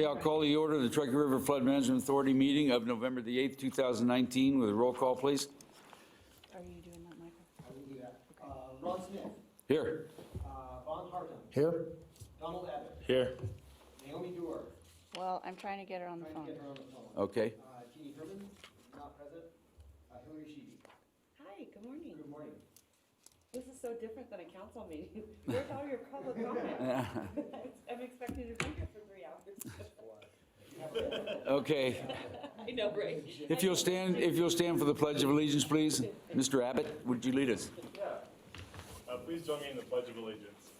Okay, I'll call the order of the Truckee River Flood Management Authority meeting of November the 8th, 2019, with a roll call, please. Are you doing that, Michael? I will do that. Ron Smith. Here. Von Hartum. Here. Donald Abbott. Here. Naomi Dewar. Well, I'm trying to get her on the Trying to phone. get her on the phone. Okay. Jeannie Herman, not present. Hillary Sheedy. Hi, good morning. Good morning. This is so different than a council meeting. Where's all your public comment? I'm expecting to be here for 3 hours. Okay. I know, right? If you'll stand for the Pledge of Allegiance, please. Mr. Abbott, would you lead us? Please join me in the Pledge of Allegiance.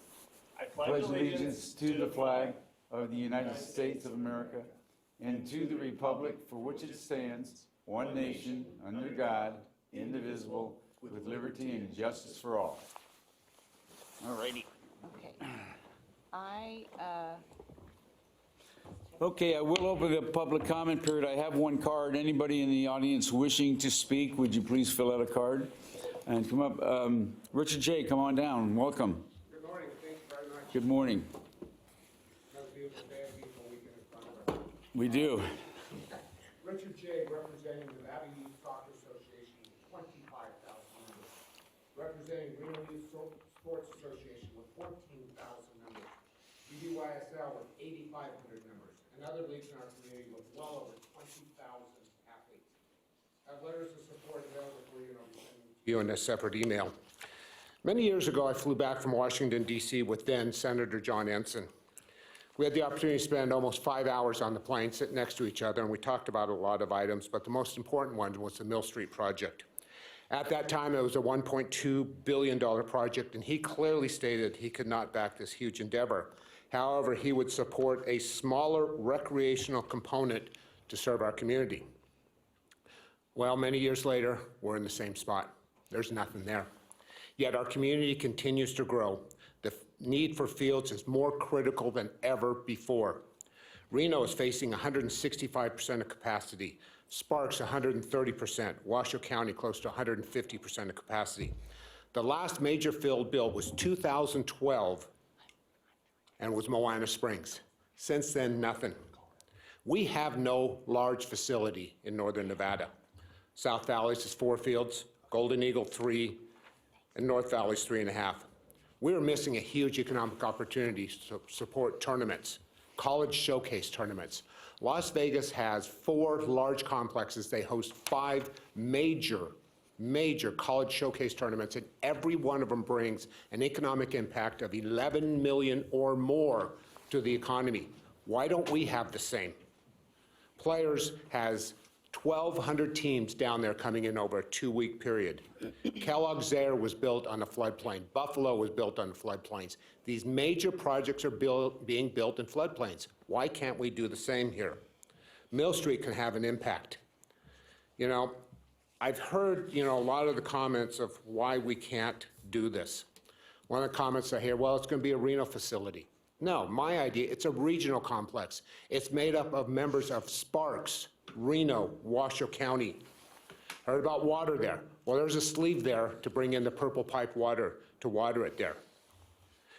I Pledge allegiance to the flag of the United States of America and to the republic for which it stands, one nation, under God, indivisible, with liberty and justice for all. All righty. Okay, I will open the public comment period. I have one card. Anybody in the audience wishing to speak, would you please fill out a card? And come up. Richard J., come on down. Welcome. Good morning. Thank you very much. Good morning. Another beautiful day, a beautiful weekend in front of us. We do. Richard J., representing the Nevada Youth Soccer Association, 25,000 members. Representing Reno Youth Sports Association with 14,000 members. BBYSL with 8,500 members. And other leagues in our community with well over 20,000 athletes. I have letters of support available for you, and I'll be sending you in a separate email. Many years ago, I flew back from Washington, D.C. with then Senator John Ensign. We had the opportunity to spend almost 5 hours on the plane sitting next to each other, and we talked about a lot of items, but the most important one was the Mill Street project. At that time, it was a $1.2 billion project, and he clearly stated he could not back this huge endeavor. However, he would support a smaller recreational component to serve our community. Well, many years later, we're in the same spot. There's nothing there. Yet our community continues to grow. The need for fields is more critical than ever before. Reno is facing 165% of capacity. Sparks 130%. Washoe County close to 150% of capacity. The last major field built was 2012 and was Moana Springs. Since then, nothing. We have no large facility in northern Nevada. South Valley's is 4 fields, Golden Eagle 3, and North Valley's 3.5. We are missing a huge economic opportunity to support tournaments, college showcase tournaments. Las Vegas has 4 large complexes. They host 5 major college showcase tournaments, and every one of them brings an economic impact of 11 million or more to the economy. Why don't we have the same? Players has 1,200 teams down there coming in over a 2-week period. Kellogg's there was built on a floodplain. Buffalo was built on floodplains. These major projects are being built in floodplains. Why can't we do the same here? Mill Street can have an impact. You know, I've heard, a lot of the comments of why we can't do this. One of the comments I hear, well, it's going to be a Reno facility. No, my idea, it's a regional complex. It's made up of members of Sparks, Reno, Washoe County. Heard about water there. Well, there's a sleeve there to bring in the purple pipe water to water it there.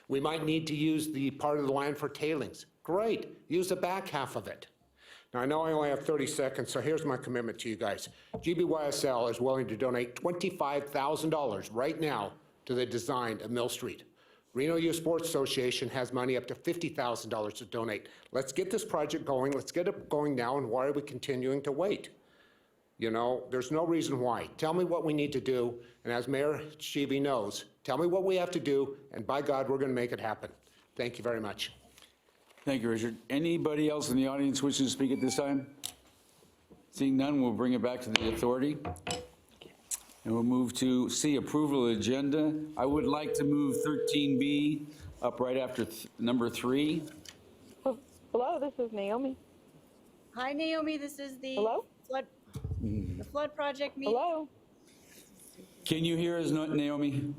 We might need to use the part of the land for tailings. Great, use the back half of it. Now, I know I only have 30 seconds, so here's my commitment to you guys. GBYSL is willing to donate $25,000 right now to the design of Mill Street. Reno Youth Sports Association has money up to $50,000 to donate. Let's get this project going. Let's get it going now, and why are we continuing to wait? There's no reason why. Tell me what we need to do, and as Mayor Sheevy knows, tell me what we have to do, and by God, we're going to make it happen. Thank you very much. Thank you, Richard. Anybody else in the audience wishing to speak at this time? Seeing none, we'll bring it back to the authority. And we'll move to C, approval of agenda. I would like to move 13B up right after number 3. Hello, this is Naomi. Hi, Naomi. This is the Hello? flood project meeting. Hello? Can you hear us, Naomi?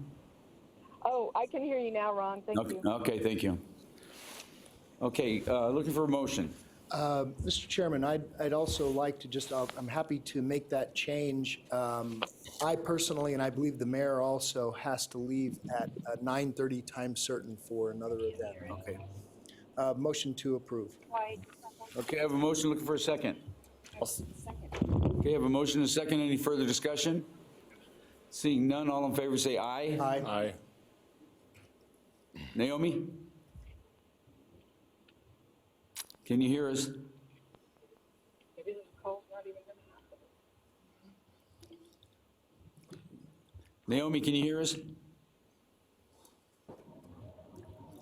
Oh, I can hear you now, Ron. Thank you. Okay, thank you. Okay, looking for a motion. Mr. Chairman, I'd also like to just, I'm happy to make that change. I personally, and I believe the mayor also, has to leave at 9:30 time certain for another event. Okay. Motion to approve. Okay, I have a motion, looking for a second. Second. Okay, I have a motion and a second. Any further discussion? Seeing none, all in favor say aye. Aye. Naomi? Can you hear us? Maybe this call's not even gonna happen. Naomi, can you hear us?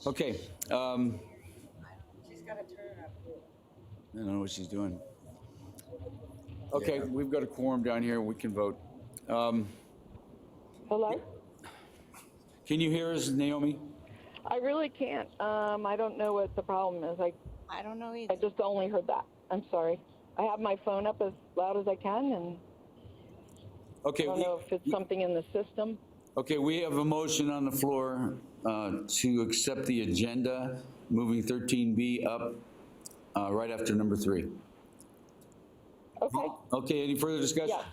Okay. She's got to turn it up. I don't know what she's doing. Okay, we've got a quorum down here. We can vote. Hello? Can you hear us, Naomi? I really can't. I don't know what the problem is. I don't know I either. just only heard that. I'm sorry. I have my phone up as loud as I can, and Okay. I don't know if it's something in the system. Okay, we have a motion on the floor to accept the agenda, moving 13B up right after number 3. Okay. Okay, any further discussion? Yeah.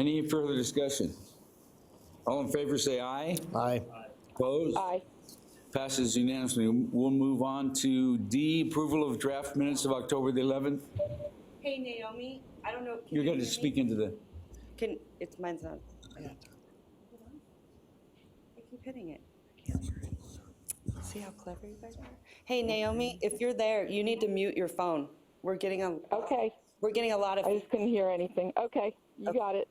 Any further discussion? All in favor, say aye. Aye. Opposed? Aye. Passes unanimously. We'll move on to D, approval of draft minutes of October the 11th. Hey, Naomi, I don't know. can You're you going to hear me? speak into the, It's mine's not. I keep hitting it. I can't hear it. See how clever you guys are? Hey, Naomi, if you're there, you need to mute your phone. We're getting a Okay. lot of. I just couldn't hear anything. Okay. You got it.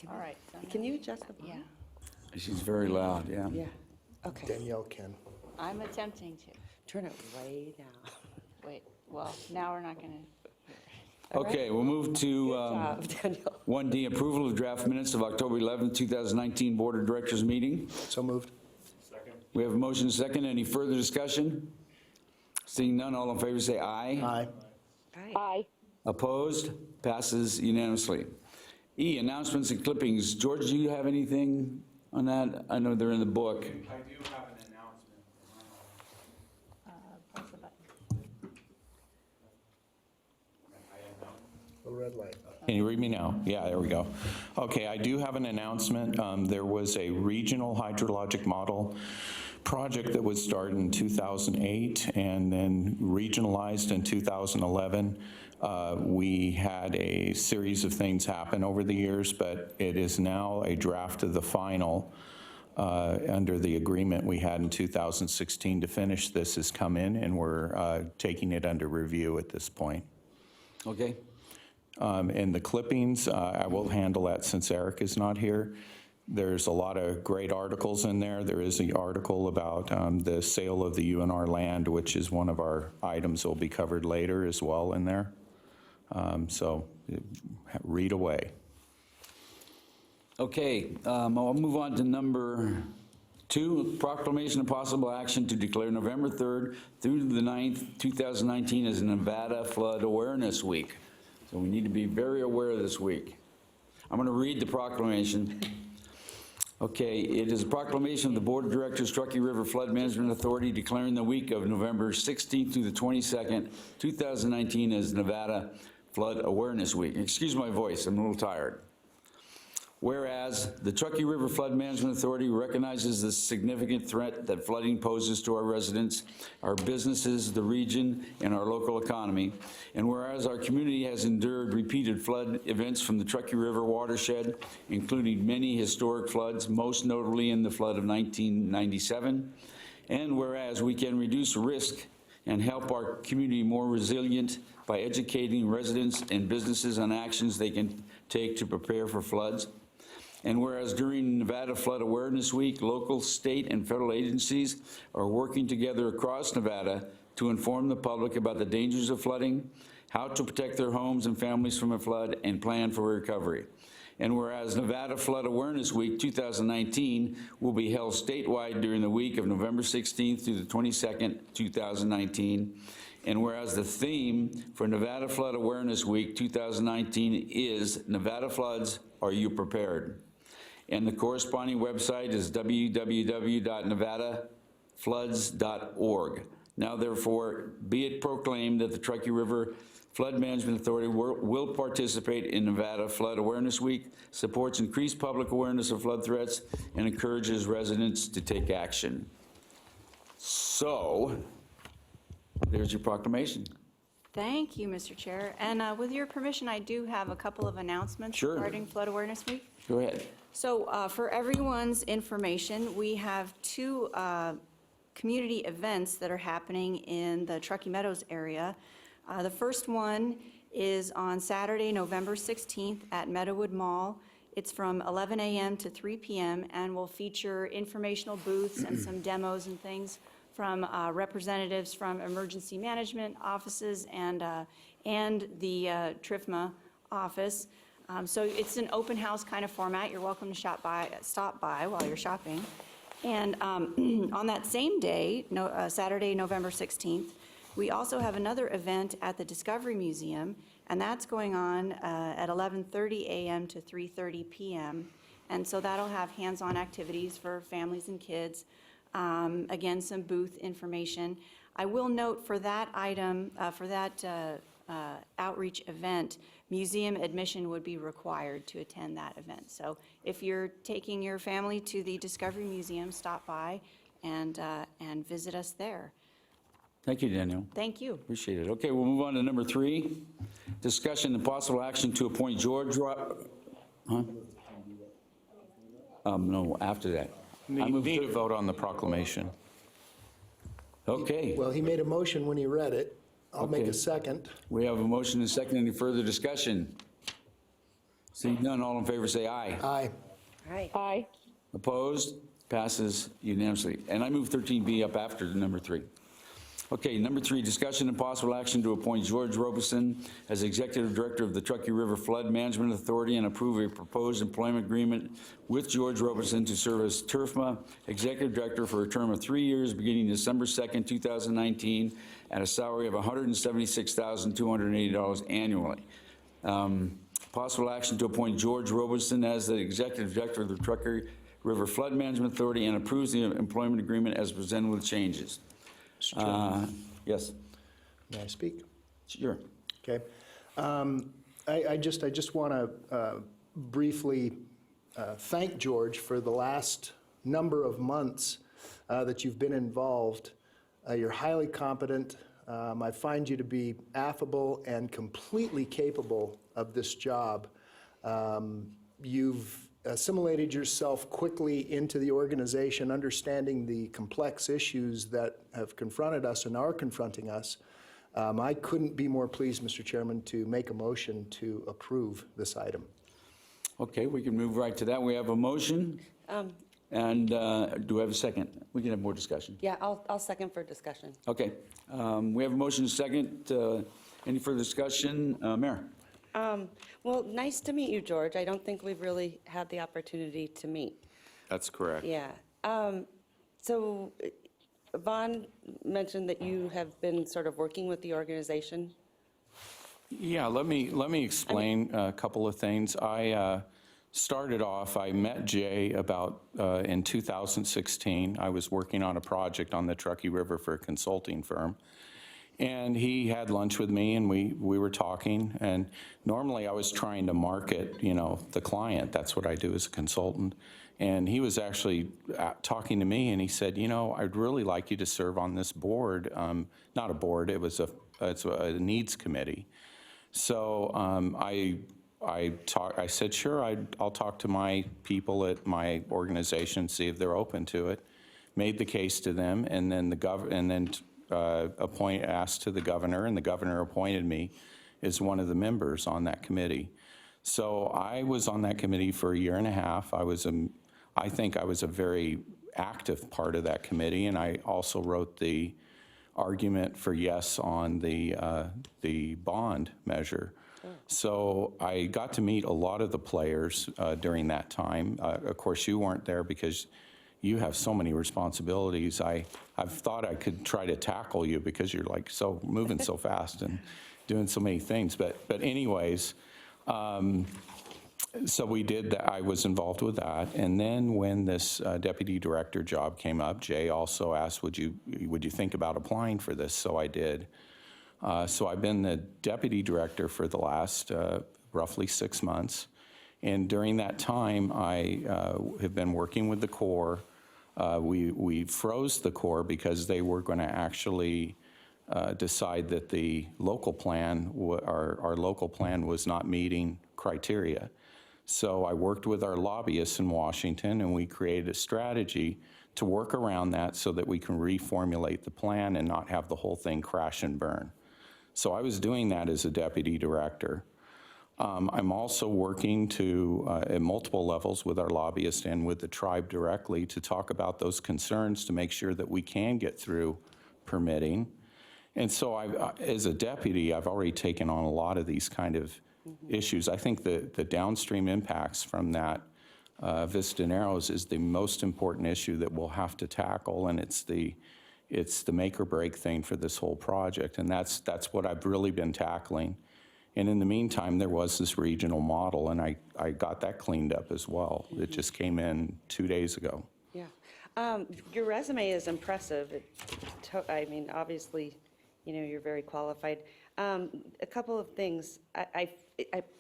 All right. so Can now- you adjust the volume? Yeah, she's very loud, yeah. Yeah. Okay. Danielle can. I'm attempting to. Turn it way down. Wait, well, now we're not going to. Okay, we'll move to Good job, Danielle. 1D, approval of draft minutes of October 11th, 2019 Board of Directors meeting. So moved. We have a motion and a second. Any further discussion? Seeing none, all in favor say aye. Aye. Hi. Aye. Opposed? Passes unanimously. E, announcements and clippings. George, do you have anything on that? I know they're in the book. I do have an announcement. Press the button. The red light. Can you read me now? Yeah, there we go. Okay, I do have an announcement. There was a regional hydrologic model project that was started in 2008 and then regionalized in 2011. We had a series of things happen over the years, but it is now a draft of the final under the agreement we had in 2016 to finish this has come in, and we're taking it under review at this point. Okay? And the clippings, I will handle that since Eric is not here. There's a lot of great articles in there. There is an article about the sale of the UNR land, which is one of our items that will be covered later as well in there. So read away. Okay, I'll move on to number 2, proclamation of possible action to declare November 3rd through the 9th, 2019 as Nevada Flood Awareness Week. So we need to be very aware of this week. I'm going to read the proclamation. Okay, it is a proclamation of the Board of Directors, Truckee River Flood Management Authority, declaring the week of November 16th through the 22nd, 2019 as Nevada Flood Awareness Week. Excuse my voice, I'm a little tired. Whereas the Truckee River Flood Management Authority recognizes the significant threat that flooding poses to our residents, our businesses, the region, and our local economy, and whereas our community has endured repeated flood events from the Truckee River watershed, including many historic floods, most notably in the flood of 1997, and whereas we can reduce risk and help our community more resilient by educating residents and businesses on actions they can take to prepare for floods. And whereas during Nevada Flood Awareness Week, local, state, and federal agencies are working together across Nevada to inform the public about the dangers of flooding, how to protect their homes and families from a flood, and plan for recovery. And whereas Nevada Flood Awareness Week 2019 will be held statewide during the week of November 16th through the 22nd, 2019, and whereas the theme for Nevada Flood Awareness Week 2019 is Nevada Floods, Are You Prepared? And the corresponding website is www.nevadafloods.org. Now therefore, be it proclaimed that the Truckee River Flood Management Authority will participate in Nevada Flood Awareness Week, supports increased public awareness of flood threats, and encourages residents to take action. So, there's your proclamation. Thank you, Mr. Chair. And with your permission, I do have a couple of announcements Sure. regarding Flood Awareness Week. Go ahead. So for everyone's information, we have two community events that are happening in the Truckee Meadows area. The first one is on Saturday, November 16th at Meadowood Mall. It's from 11 a.m. to 3 p.m. and will feature informational booths and some demos and things from representatives from emergency management offices and the TRIFMA office. So it's an open house kind of format. You're welcome to stop by while you're shopping. And on that same day, Saturday, November 16th, we also have another event at the Discovery Museum, and that's going on at 11:30 a.m. to 3:30 p.m. And so that'll have hands-on activities for families and kids. Again, some booth information. I will note for that item, for that outreach event, museum admission would be required to attend that event. So if you're taking your family to the Discovery Museum, stop by and visit us there. Thank you, Danielle. Thank you. Appreciate it. Okay, we'll move on to number 3. Discussion and possible action to appoint George no, after that. You need to vote on the proclamation. Okay. Well, he made a motion when he read it. I'll make Okay. a second. We have a motion and a second. Any further discussion? Seeing none, all in favor say aye. Aye. Aye. Opposed? Passes unanimously. And I move 13B up after number 3. Okay, number 3, discussion and possible action to appoint George Robeson as Executive Director of the Truckee River Flood Management Authority and approve a proposed employment agreement with George Robeson to serve as TRFMA Executive Director for a term of 3 years beginning December 2nd, 2019, at a salary of $176,280 annually. Possible action to appoint George Robeson as the Executive Director of the Truckee River Flood Management Authority and approves the employment agreement as presented with changes. Yes, May I speak? sure. Okay. I just want to briefly thank George for the last number of months that you've been involved. You're highly competent. I find you to be affable and completely capable of this job. You've assimilated yourself quickly into the organization, understanding the complex issues that have confronted us and are confronting us. I couldn't be more pleased, Mr. Chairman, to make a motion to approve this item. Okay, we can move right to that. We have a motion. And do we have a second? We can have more discussion. Yeah, I'll second for discussion. Okay, we have a motion and a second. Any further discussion? Mayor? Well, nice to meet you, George. I don't think we've really had the opportunity to meet. That's correct. Yeah. So Vaughn mentioned that you have been sort of working with the organization. Yeah, let me explain a couple of things. I started off, I met Jay about in 2016. I was working on a project on the Truckee River for a consulting firm. And he had lunch with me, and we were talking. And normally I was trying to market, the client. That's what I do as a consultant. And he was actually talking to me, and he said, I'd really like you to serve on this board. Not a board, it's a needs committee. So I said, sure, I'll talk to my people at my organization, see if they're open to it. Made the case to them, and then asked to the governor, and the governor appointed me as one of the members on that committee. So I was on that committee for a year and a half. I think I was a very active part of that committee, and I also wrote the argument for yes on the bond measure. So I got to meet a lot of the players during that time. Of course, you weren't there because you have so many responsibilities. I've thought I could try to tackle you because you're like so moving so fast and doing so many things. But anyways, so we did that. I was involved with that. And then when this deputy director job came up, Jay also asked, would you think about applying for this? So I did. So I've been the deputy director for the last roughly 6 months. And during that time, I have been working with the Corps. We froze the Corps because they were going to actually decide that the local plan, our local plan was not meeting criteria. So I worked with our lobbyists in Washington, and we created a strategy to work around that so that we can reformulate the plan and not have the whole thing crash and burn. So I was doing that as a deputy director. I'm also working at multiple levels with our lobbyists and with the tribe directly to talk about those concerns to make sure that we can get through permitting. And so as a deputy, I've already taken on a lot of these kind of issues. I think the downstream impacts from that Vista Narrows is the most important issue that we'll have to tackle, and it's the make or break thing for this whole project, and that's what I've really been tackling. And in the meantime, there was this regional model, and I got that cleaned up as well. It just came in 2 days ago. Yeah. Your resume is impressive. I mean, obviously, you know, you're very qualified. A couple of things.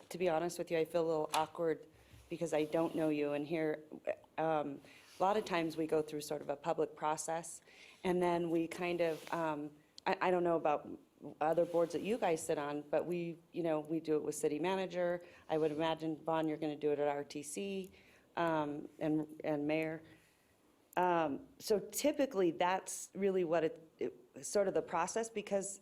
To be honest with you, I feel a little awkward because I don't know you. And here, a lot of times we go through sort of a public process, and then we kind of, I don't know about other boards that you guys sit on, but we do it with city manager. I would imagine, Vaughn, you're going to do it at RTC and mayor. So typically, that's really what sort of the process, because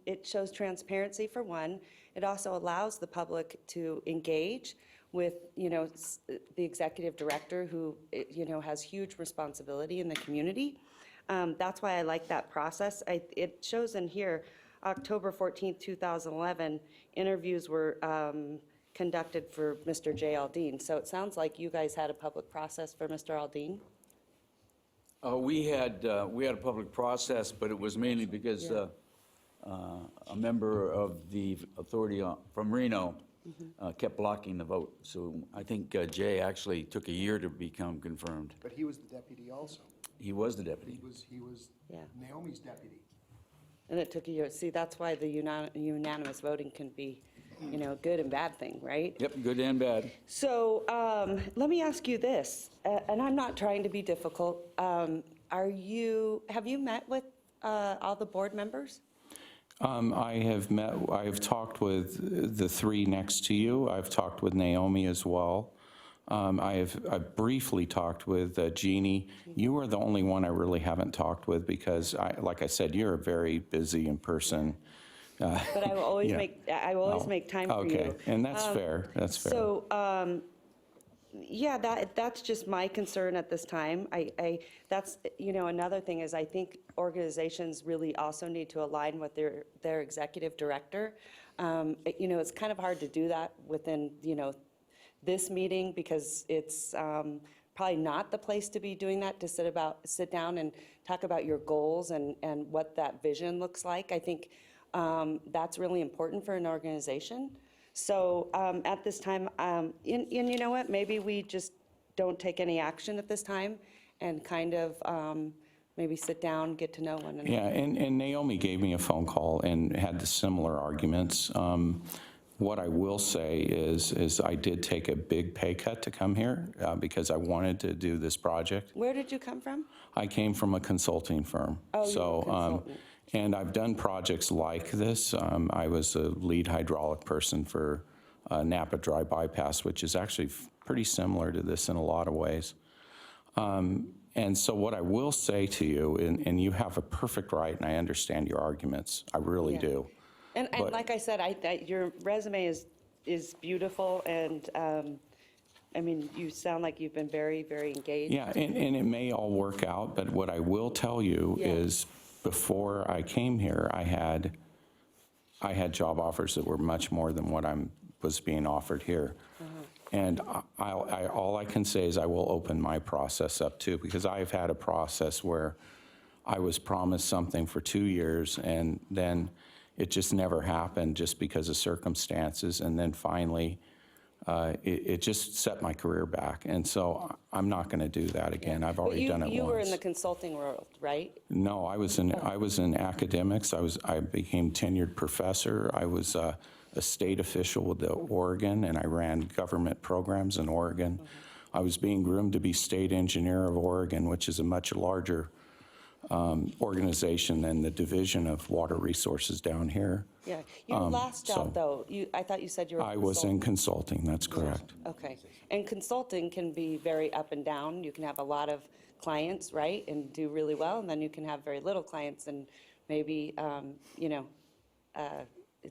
it shows transparency for one. It also allows the public to engage with, the executive director who, has huge responsibility in the community. That's why I like that process. It shows in here, October 14th, 2011, interviews were conducted for Mr. J. Aldean. So it sounds like you guys had a public process for Mr. Aldean? We had a public process, but it was mainly because a member of the authority from Reno kept blocking the vote. So I think Jay actually took a year to become confirmed. But he was the deputy also. He was the deputy. He was Yeah. Naomi's deputy. And it took a year. See, that's why the unanimous voting can be, good and bad thing, right? Yep, good and bad. So let me ask you this, and I'm not trying to be difficult. Have you met with all the board members? I have talked with the three next to you. I've talked with Naomi as well. I've briefly talked with Jeannie. You are the only one I really haven't talked with because, like I said, you're a very busy person. But I will always make time for you. Okay, and that's fair. That's fair. So, that's just my concern at this time. That's another thing is I think organizations really also need to align with their executive director. It's kind of hard to do that within this meeting because it's probably not the place to be doing that, to sit down and talk about your goals and what that vision looks like. I think that's really important for an organization. So at this time, and you know what, maybe we just don't take any action at this time and kind of maybe sit down, get to know one another. Yeah, and Naomi gave me a phone call and had the similar arguments. What I will say is I did take a big pay cut to come here because I wanted to do this project. Where did you come from? I came from a consulting firm. Oh, you were a consultant. And I've done projects like this. I was a lead hydraulic person for Napa Dry Bypass, which is actually pretty similar to this in a lot of ways. And so what I will say to you, and you have a perfect right, and I understand your arguments, I really do. And like I said, your resume is beautiful, and I mean, you sound like you've been very, very engaged. Yeah, and it may all work out, but what I will tell you is before I came here, I had job offers that were much more than what was being offered here. And all I can say is I will open my process up too, because I've had a process where I was promised something for 2 years and then it just never happened just because of circumstances. And then finally, it just set my career back. And so I'm not going to do that again. I've already done it once. You were in the consulting world, right? No, I was in academics. I became tenured professor. I was a state official with Oregon, and I ran government programs in Oregon. I was being groomed to be state engineer of Oregon, which is a much larger organization than the Division of Water Resources down here. Yeah. Your last job, so- though, I thought you said you were. I was in consulting, that's correct. Okay. And consulting can be very up and down. You can have a lot of clients, right, and do really well, and then you can have very little clients and maybe,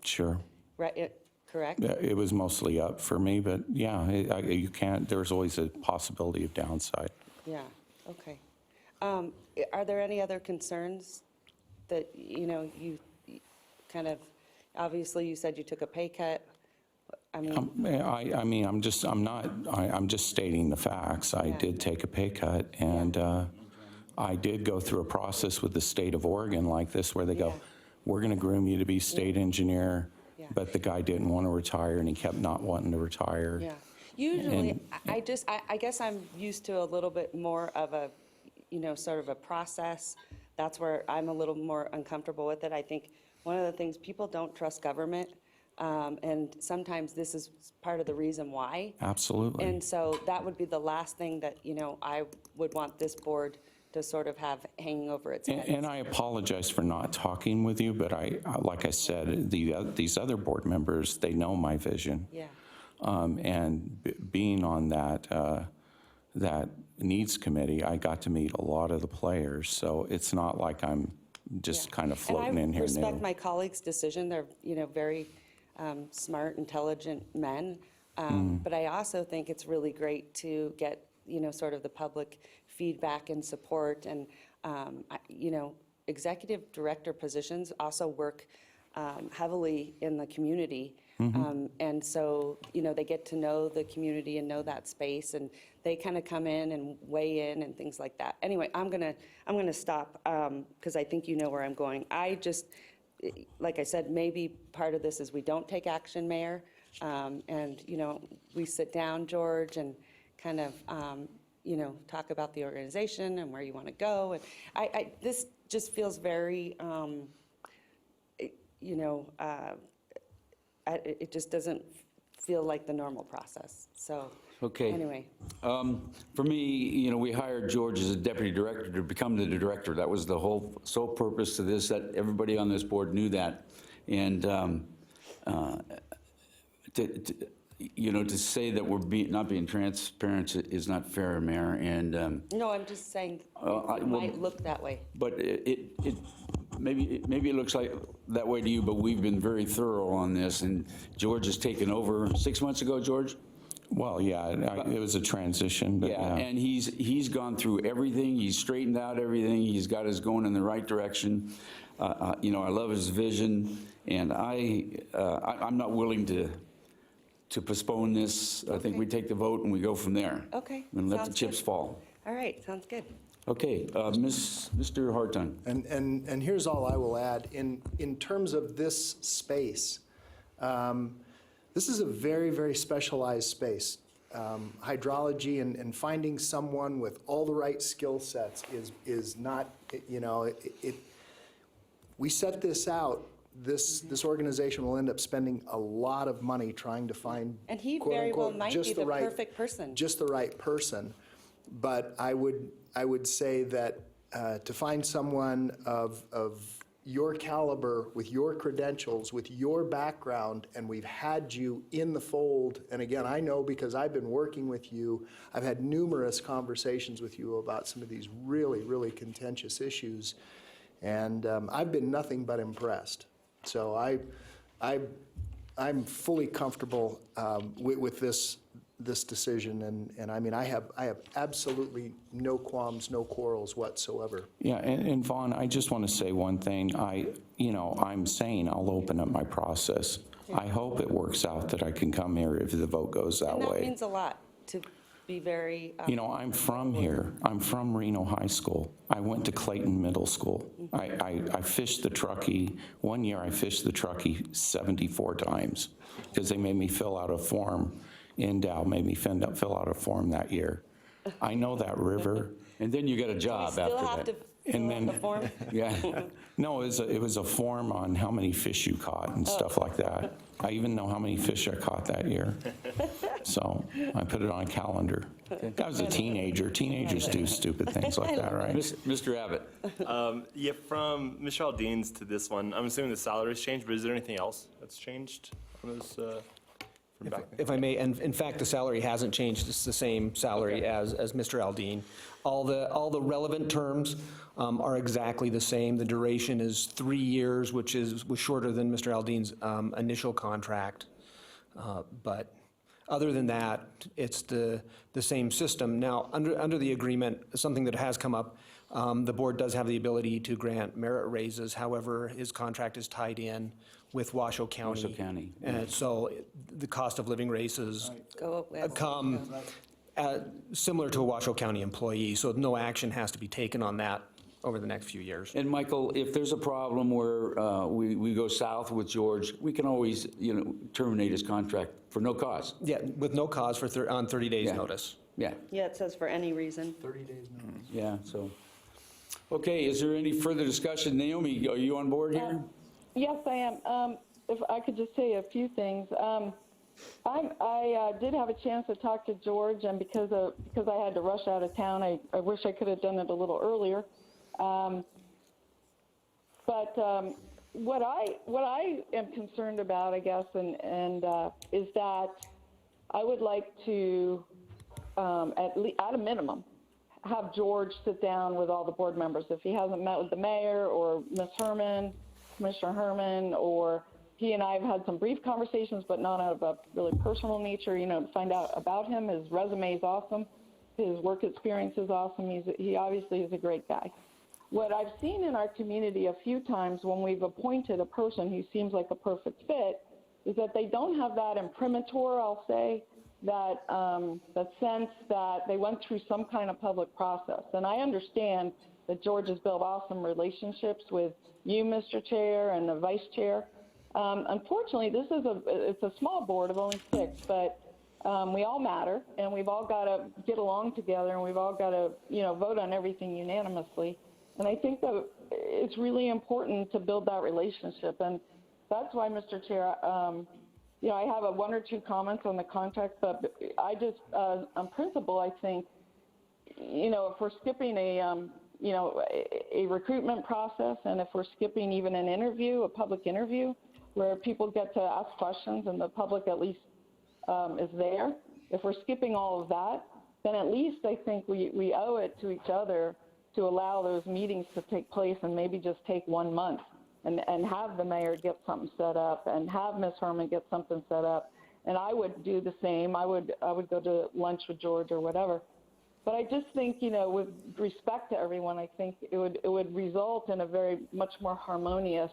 Sure. right, correct? Yeah, it was mostly up for me, but yeah, you can't, there's always a possibility of downside. Yeah, okay. Are there any other concerns that, you kind of, obviously you said you took a pay cut. I mean, I'm just stating the facts. I did take a pay cut, and I did go through a process with the state of Oregon like this, where they go, we're going to groom you to be state engineer, but the guy didn't want to retire, and he kept not wanting to retire. yeah. Usually, I guess I'm used to a little bit more of a, sort of a process. That's where I'm a little more uncomfortable with it. I think one of the things, people don't trust government, and sometimes this is part of the reason why. Absolutely. And so that would be the last thing that, I would want this board to sort of have hanging over its head. And I apologize for not talking with you, but like I said, these other board members, they know my vision. Yeah. And being on that needs committee, I got to meet a lot of the players, so it's not like I'm just kind of floating in here And I respect new. my colleagues' decision. They're, very smart, intelligent men. But I also think it's really great to get, sort of the public feedback and support. And, executive director positions also work heavily in the community. And so, they get to know the community and know that space, and they kind of come in and weigh in and things like that. Anyway, I'm gonna stop because I think you know where I'm going. I just, like I said, maybe part of this is we don't take action, Mayor, and we sit down, George, and kind of talk about the organization and where you want to go. And this just feels very, it just doesn't feel like the normal process. So, Okay. anyway. For me, we hired George as a deputy director to become the director. That was the whole sole purpose to this, that everybody on this board knew that. And to say that we're not being transparent is not fair, Mayor. And No, I'm just saying well, it might look that way. but maybe it looks like that way to you, but we've been very thorough on this, and George has taken over 6 months ago, George? Well, yeah, it was a transition, but Yeah, and he's gone through everything, he's straightened out everything, he's got us going in the right direction. I love his vision, and I'm not willing to postpone this. I think we take the vote and we go from there. Okay, And let the sounds chips good. fall. All right, sounds good. Okay, Mr. Hartung. And here's all I will add. In terms of this space, this is a very, very specialized space. Hydrology and finding someone with all the right skill sets is not, we set this out, this organization will end up spending a lot of money trying to find, And he quote, very well unquote, might just be the right- perfect person. just the right person. But I would say that to find someone of your caliber, with your credentials, with your background, and we've had you in the fold, and again, I know because I've been working with you, I've had numerous conversations with you about some of these really, really contentious issues, and I've been nothing but impressed. So I'm fully comfortable with this decision, and I mean, I have absolutely no qualms, no quarrels whatsoever. Yeah, and Vaughn, I just want to say one thing. I'm saying I'll open up my process. I hope it works out that I can come here if the vote goes that And that way. means a lot to be very. I'm from here. I'm from Reno High School. I went to Clayton Middle School. I fished the Truckee. One year I fished the Truckee 74 times because they made me fill out a form. Dow made me fill out a form that year. I know that river. And then you got a job still after have that. And The then, form? Yeah. no, it was a form on how many fish you caught and stuff like that. I even know how many fish I caught that year. So I put it on a calendar. I was a teenager. Teenagers do stupid things like that, right? Mr. Abbott? Yeah, from Mr. Aldean's to this one, I'm assuming the salary's changed, but is there anything else that's changed on those, from back then? If I may, and in fact, the salary hasn't changed. It's the same salary as Mr. Aldean. All the relevant terms are exactly the same. The duration is 3 years, which was shorter than Mr. Aldean's initial contract. But other than that, it's the same system. Now, under the agreement, something that has come up, the board does have the ability to grant merit raises. However, his contract is tied in with Washoe County. Washoe County. And so the cost of living raises Go up with. come similar to a Washoe County employee, so no action has to be taken on that over the next few years. And Michael, if there's a problem where we go south with George, we can always, terminate his contract for no cause. Yeah, with no cause for on 30 days' Yeah. notice. Yeah, Yeah, it says for any reason. 30 days notice. yeah, so. Okay, is there any further discussion? Naomi, are you on board here? Yes, I am. If I could just say a few things. I did have a chance to talk to George, and because I had to rush out of town, I wish I could have done it a little earlier. But what I am concerned about, I guess, and is that I would like to, at a minimum, have George sit down with all the board members. If he hasn't met with the mayor or Ms. Herman, Commissioner Herman, or he and I have had some brief conversations, but not out of a really personal nature, to find out about him. His resume is awesome. His work experience is awesome. He obviously is a great guy. What I've seen in our community a few times when we've appointed a person who seems like a perfect fit is that they don't have that imprimatur, I'll say, that sense that they went through some kind of public process. And I understand that George has built awesome relationships with you, Mr. Chair, and the Vice Chair. Unfortunately, it's a small board of only 6, but we all matter, and we've all got to get along together, and we've all got to, vote on everything unanimously. And I think that it's really important to build that relationship, and that's why, Mr. Chair, I have 1 or 2 comments on the contract, but I just, on principle, I think, if we're skipping a recruitment process, and if we're skipping even an interview, a public interview, where people get to ask questions and the public at least is there, if we're skipping all of that, then at least I think we owe it to each other to allow those meetings to take place and maybe just take 1 month and have the mayor get something set up and have Ms. Herman get something set up. And I would do the same. I would go to lunch with George or whatever. But I just think, with respect to everyone, I think it would result in a very much more harmonious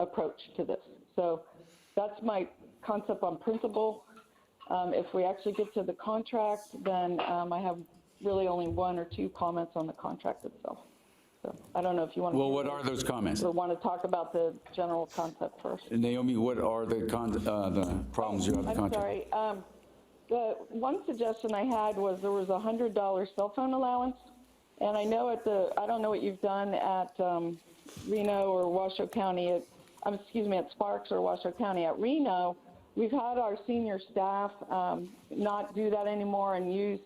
approach to this. So that's my concept on principle. If we actually get to the contract, then I have really only 1 or 2 comments on the contract itself. So I don't know if you want to. Well, what are those comments? Or want to talk about the general concept first. Naomi, what are the problems you have with the I'm contract? sorry. The one suggestion I had was there was a $100 cell phone allowance, and I know I don't know what you've done at Reno or Washoe County. At Sparks or Washoe County. At Reno, we've had our senior staff not do that anymore and use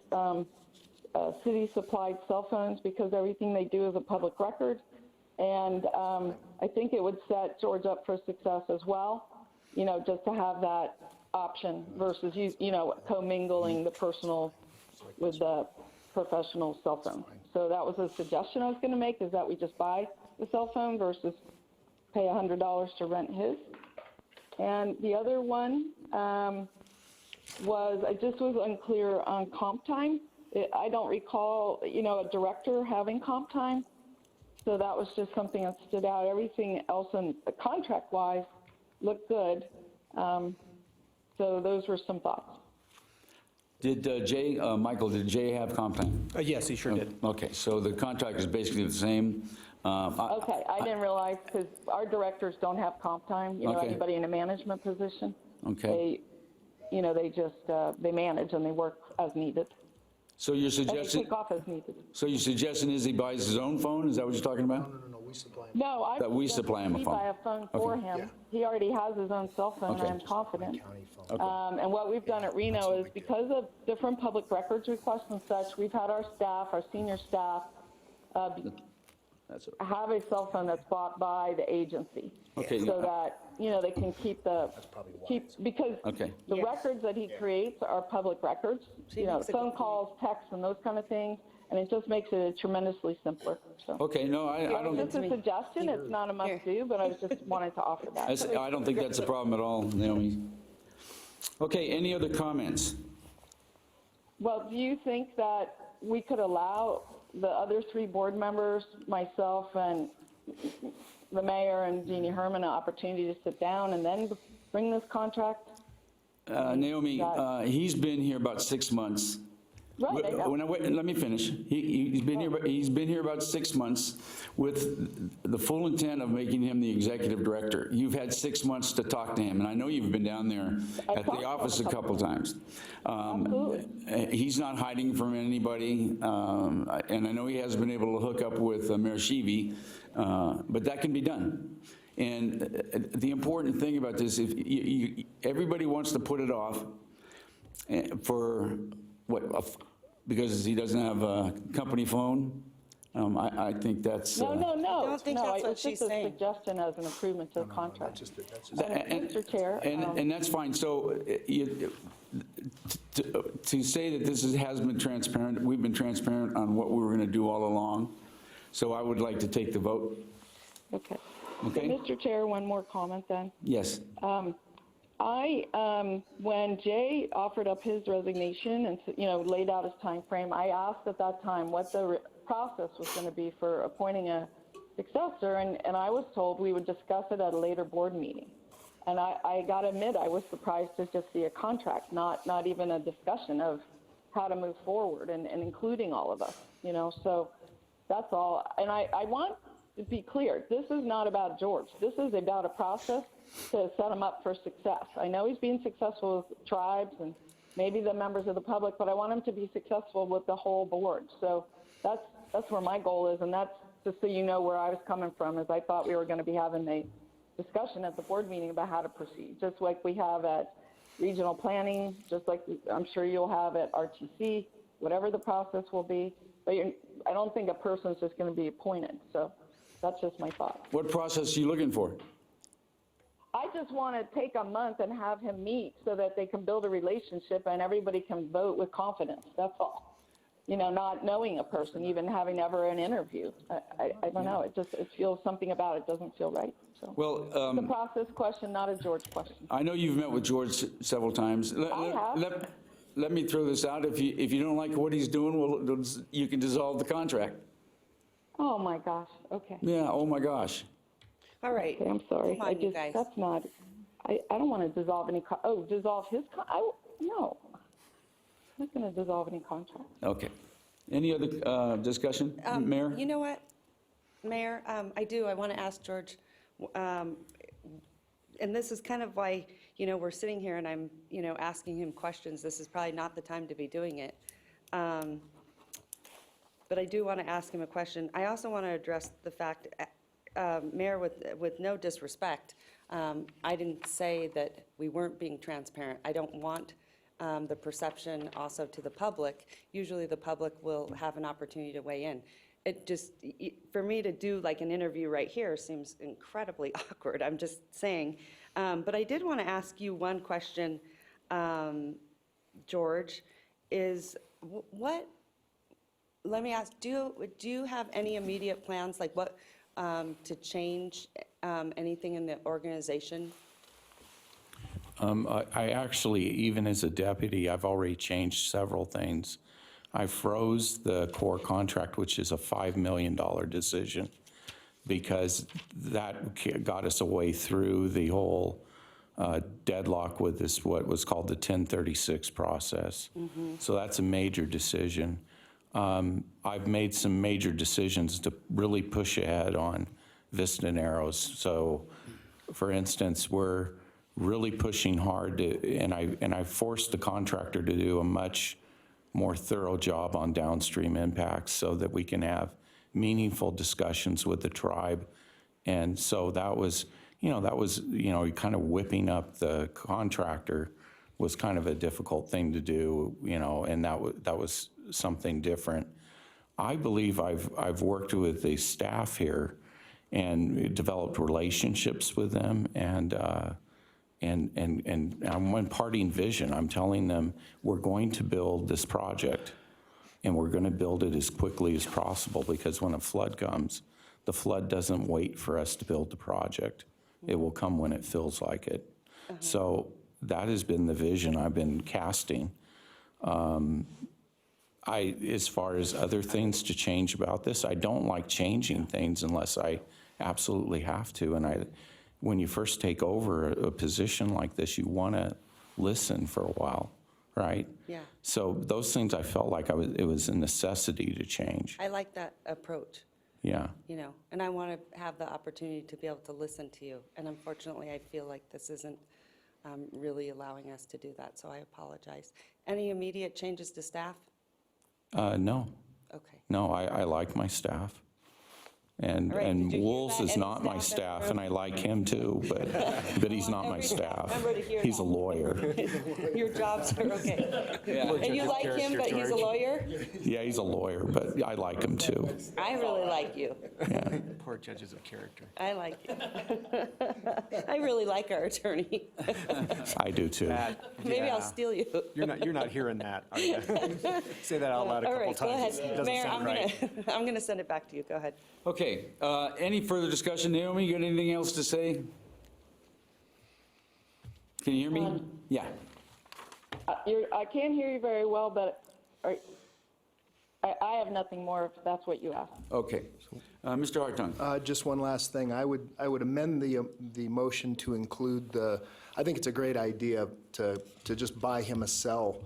city-supplied cell phones because everything they do is a public record. And I think it would set George up for success as well, just to have that option versus, commingling the personal with the professional cell phone. So that was a suggestion I was going to make, is that we just buy the cell phone versus pay $100 to rent his. And the other one was, I just was unclear on comp time. I don't recall, a director having comp time. So that was just something that stood out. Everything else in contract-wise looked good. So those were some thoughts. Did Michael, did Jay have comp time? Yes, he sure did. Okay, so the contract is basically the same. Okay, I didn't realize, because our directors don't have comp time, Okay. anybody in a management position. Okay. They just, they manage and they work as needed. So your and suggestion, take off as needed. so your suggestion is he buys his own phone? Is that what you're talking about? No, we supply them. No, I That we suggest supply him a we phone. buy a phone for Okay. him. Yeah. He already has his own cell phone, Okay. I'm confident. County phone. And what we've done at Reno is because of different public records requests and such, we've had our staff, our senior staff, That's it. have a cell phone that's bought by the agency. Okay. So that, they can keep because Okay. the Yes. records that he creates are public records, She makes a phone good calls, texts, and those kind of things, and it just makes it tremendously simpler, so. Okay, no, I don't, It's just a suggestion, it's not a must-do, but I just wanted to offer that. I don't think that's a problem at all, Naomi. Okay, any other comments? Well, do you think that we could allow the other 3 board members, myself and the mayor and Jeannie Herman, an opportunity to sit down and then bring this contract? Naomi, he's been here about 6 months. Right, I know. Let me finish. He's been here about 6 months with the full intent of making him the executive director. You've had 6 months to talk to him, and I know you've been down there at the office a couple times. Absolutely. He's not hiding from anybody, and I know he has been able to hook up with Mayor Sheevy, but that can be done. And the important thing about this, if everybody wants to put it off for because he doesn't have a company phone. I think that's. No. I don't think that's what It's she's just a saying. suggestion as an improvement to the contract. That's just. Mr. Chair. And that's fine. So to say that this has been transparent, we've been transparent on what we were going to do all along. So I would like to take the vote. Okay. Okay. So, Mr. Chair, one more comment then. Yes. When Jay offered up his resignation and, laid out his time frame, I asked at that time what the process was going to be for appointing a successor, and I was told we would discuss it at a later board meeting. And I got to admit, I was surprised to just see a contract, not even a discussion of how to move forward and including all of us, so that's all. And I want to be clear, this is not about George. This is about a process to set him up for success. I know he's being successful with tribes and maybe the members of the public, but I want him to be successful with the whole board. So that's where my goal is, and that's just so you know where I was coming from, is I thought we were going to be having a discussion at the board meeting about how to proceed, just like we have at regional planning, just like I'm sure you'll have at RTC, whatever the process will be. But I don't think a person's just going to be appointed. So that's just my thought. What process are you looking for? I just want to take a month and have him meet so that they can build a relationship and everybody can vote with confidence. That's all. Not knowing a person, even having ever an interview. I don't know. It feels something about it doesn't feel right. So Well, it's a process question, not a George question. I know you've met with George several times. I have. Let me throw this out. If you don't like what he's doing, you can dissolve the contract. Oh my gosh. Okay. Yeah, oh my gosh. All right. Okay, I'm sorry. Come on, you guys. That's not. I don't want to dissolve any. Dissolve his. No. I'm not going to dissolve any contract. Okay. Any other discussion, Mayor? You know what, Mayor, I want to ask George, and this is kind of why, we're sitting here and I'm, asking him questions. This is probably not the time to be doing it. But I do want to ask him a question. I also want to address the fact, Mayor, with no disrespect, I didn't say that we weren't being transparent. I don't want the perception also to the public. Usually the public will have an opportunity to weigh in. It just, for me to do like an interview right here seems incredibly awkward. I'm just saying. But I did want to ask you one question, George, is let me ask, do you have any immediate plans, like what, to change anything in the organization? I actually, even as a deputy, I've already changed several things. I froze the core contract, which is a $5 million decision, because that got us away through the whole deadlock with this, what was called the 1036 process. So that's a major decision. I've made some major decisions to really push ahead on Vista and Arrows. So, for instance, we're really pushing hard to, and I forced the contractor to do a much more thorough job on downstream impacts so that we can have meaningful discussions with the tribe. And so that was kind of whipping up the contractor was kind of a difficult thing to do, and that was something different. I believe I've worked with the staff here and developed relationships with them, and I'm imparting vision. I'm telling them we're going to build this project, and we're going to build it as quickly as possible, because when a flood comes, the flood doesn't wait for us to build the project. It will come when it feels like it. So that has been the vision I've been casting. As far as other things to change about this, I don't like changing things unless I absolutely have to. And when you first take over a position like this, you want to listen for a while, right? Yeah. So those things I felt like it was a necessity to change. I like that approach, Yeah. and I want to have the opportunity to be able to listen to you. And unfortunately, I feel like this isn't really allowing us to do that, so I apologize. Any immediate changes to staff? No. Okay. No, I like my staff. And All right, and did you hear Wolves that? is Any not my staff in the staff, and I room? like him too, but he's not my every staff staff. member to hear He's a that. lawyer. Your jobs are okay. And you like him, but he's a lawyer? Yeah, he's a lawyer, but I like him too. I really like you. Poor judges of character. I like you. I really like our attorney. I do too. Maybe I'll steal you. You're not hearing that, are you? Say that out loud a All couple right, go times. ahead. It doesn't Mayor, sound right. I'm going to send it back to you. Go ahead. Okay, any further discussion? Naomi, you got anything else to say? Can you hear me? Yeah. I can't hear you very well, but I have nothing more if that's what you asked. Okay. Mr. Hartung. Just one last thing. I would amend the motion to include I think it's a great idea to just buy him a cell,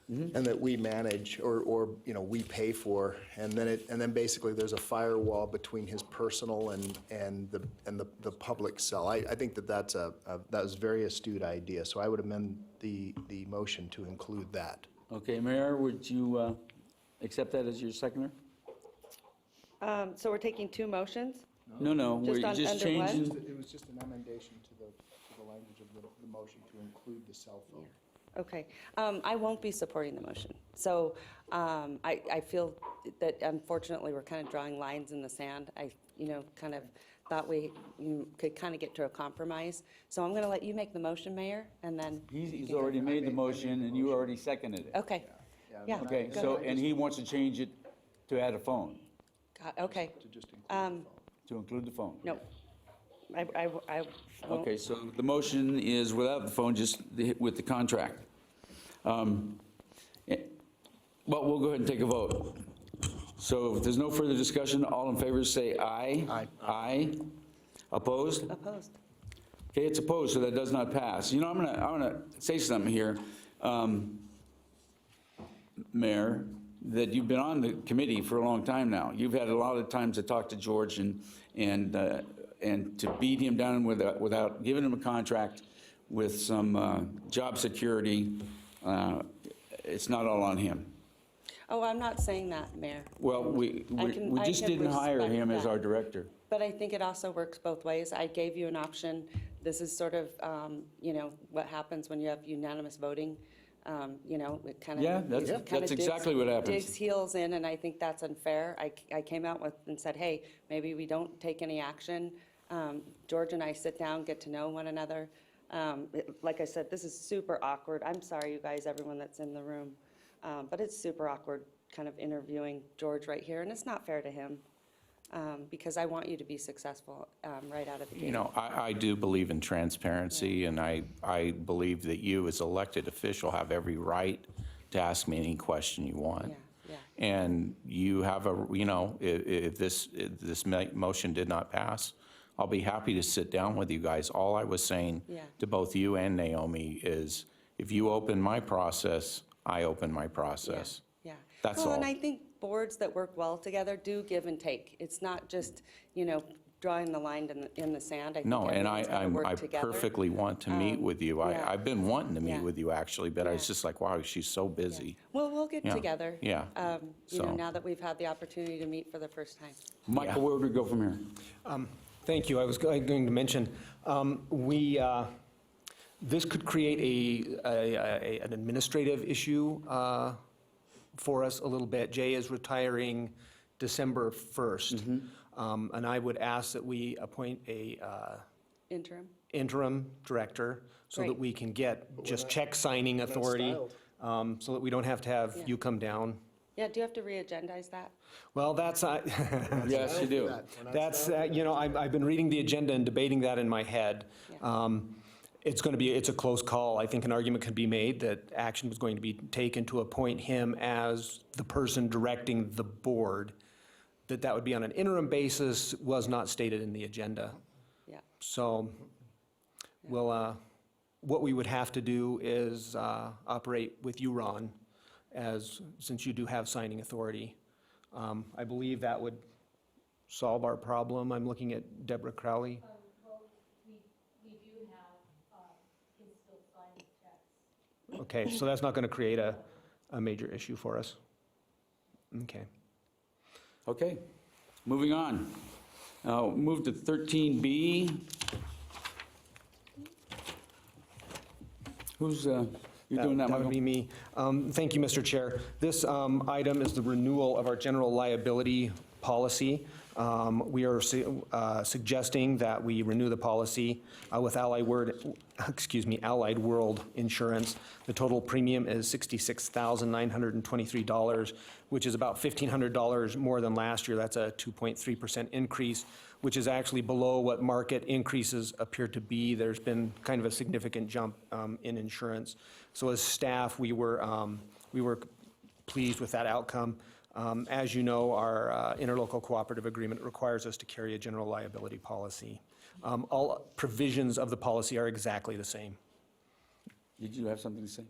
and that we manage or we pay for, and then basically there's a firewall between his personal and the public cell. I think that was a very astute idea. So I would amend the motion to include that. Okay, Mayor, would you accept that as your seconder? So we're taking two motions? No, we're Just on- just under what? changing. It was just an amendation to the language of the motion to include the cell phone. Okay. I won't be supporting the motion. So I feel that unfortunately, we're kind of drawing lines in the sand. I, kind of thought we could kind of get to a compromise. So I'm going to let you make the motion, Mayor, and then, He's already made the motion, and you already seconded it. okay. Yeah. Okay, go so, ahead. and he wants to change it to add a phone, Okay. To just include the phone. to include the phone. No. I won't. Okay, so the motion is without the phone, just with the contract. Well, we'll go ahead and take a vote. So if there's no further discussion, all in favor say aye. Aye. Aye. Opposed? Opposed. Okay, it's opposed, so that does not pass. I'm gonna say something here, Mayor, that you've been on the committee for a long time now. You've had a lot of time to talk to George and to beat him down without giving him a contract with some job security. It's not all on him. Oh, I'm not saying that, Mayor. Well, we I just can didn't hire respect him as that. our director. But I think it also works both ways. I gave you an option. This is sort of, what happens when you have unanimous voting. It kind of. Yeah, that's exactly what happens. Digs heels in, and I think that's unfair. I came out with and said, hey, maybe we don't take any action. George and I sit down, get to know one another. Like I said, this is super awkward. I'm sorry, you guys, everyone that's in the room. But it's super awkward kind of interviewing George right here, and it's not fair to him. Because I want you to be successful right out of the gate. I do believe in transparency, and I believe that you, as elected official, have every right to ask me any question you want. Yeah. And you have if this motion did not pass, I'll be happy to sit down with you guys. All I was saying Yeah. to both you and Naomi is, if you open my process, I open my process. Yeah. That's Well, and all. I think boards that work well together do give and take. It's not just, drawing the line in the sand. I think No, and everyone's gotta work I together. perfectly want to meet with you. yeah. I've been wanting to meet Yeah. with you, actually, but I was Yeah. just like, wow, she's so busy. Well, we'll get Yeah. together. Yeah. You know, So- now that we've had the opportunity to meet for the first time. Michael, where would we go from here? Thank you. I was going to mention, this could create an administrative issue for us a little bit. Jay is retiring December 1st, and I would ask that we appoint a Interim? interim director so that Great. we can get just check signing authority, styled. so that we don't have to have Yeah. you come down. Yeah, do you have to re-agendize that? Well, that's, Yes, you do. that's, I've been reading the agenda and debating that in my head. It's a close call. I think an argument could be made that action was going to be taken to appoint him as the person directing the board. That would be on an interim basis was not stated in the agenda. Yeah. So, what we would have to do is operate with you, Ron, since you do have signing authority. I believe that would solve our problem. I'm looking at Deborah Crowley. Well, we do have, can still sign checks. Okay, so that's not going to create a major issue for us. Okay. Okay, moving on. Move to 13B. Who's, you're doing that, That would Michael? be me. Thank you, Mr. Chair. This item is the renewal of our general liability policy. We are suggesting that we renew the policy with Allied World Insurance. The total premium is $66,923, which is about $1,500 more than last year. That's a 2.3% increase, which is actually below what market increases appear to be. There's been kind of a significant jump in insurance. So as staff, we were pleased with that outcome. As you know, our interlocal cooperative agreement requires us to carry a general liability policy. All provisions of the policy are exactly the same. Did you have something to say?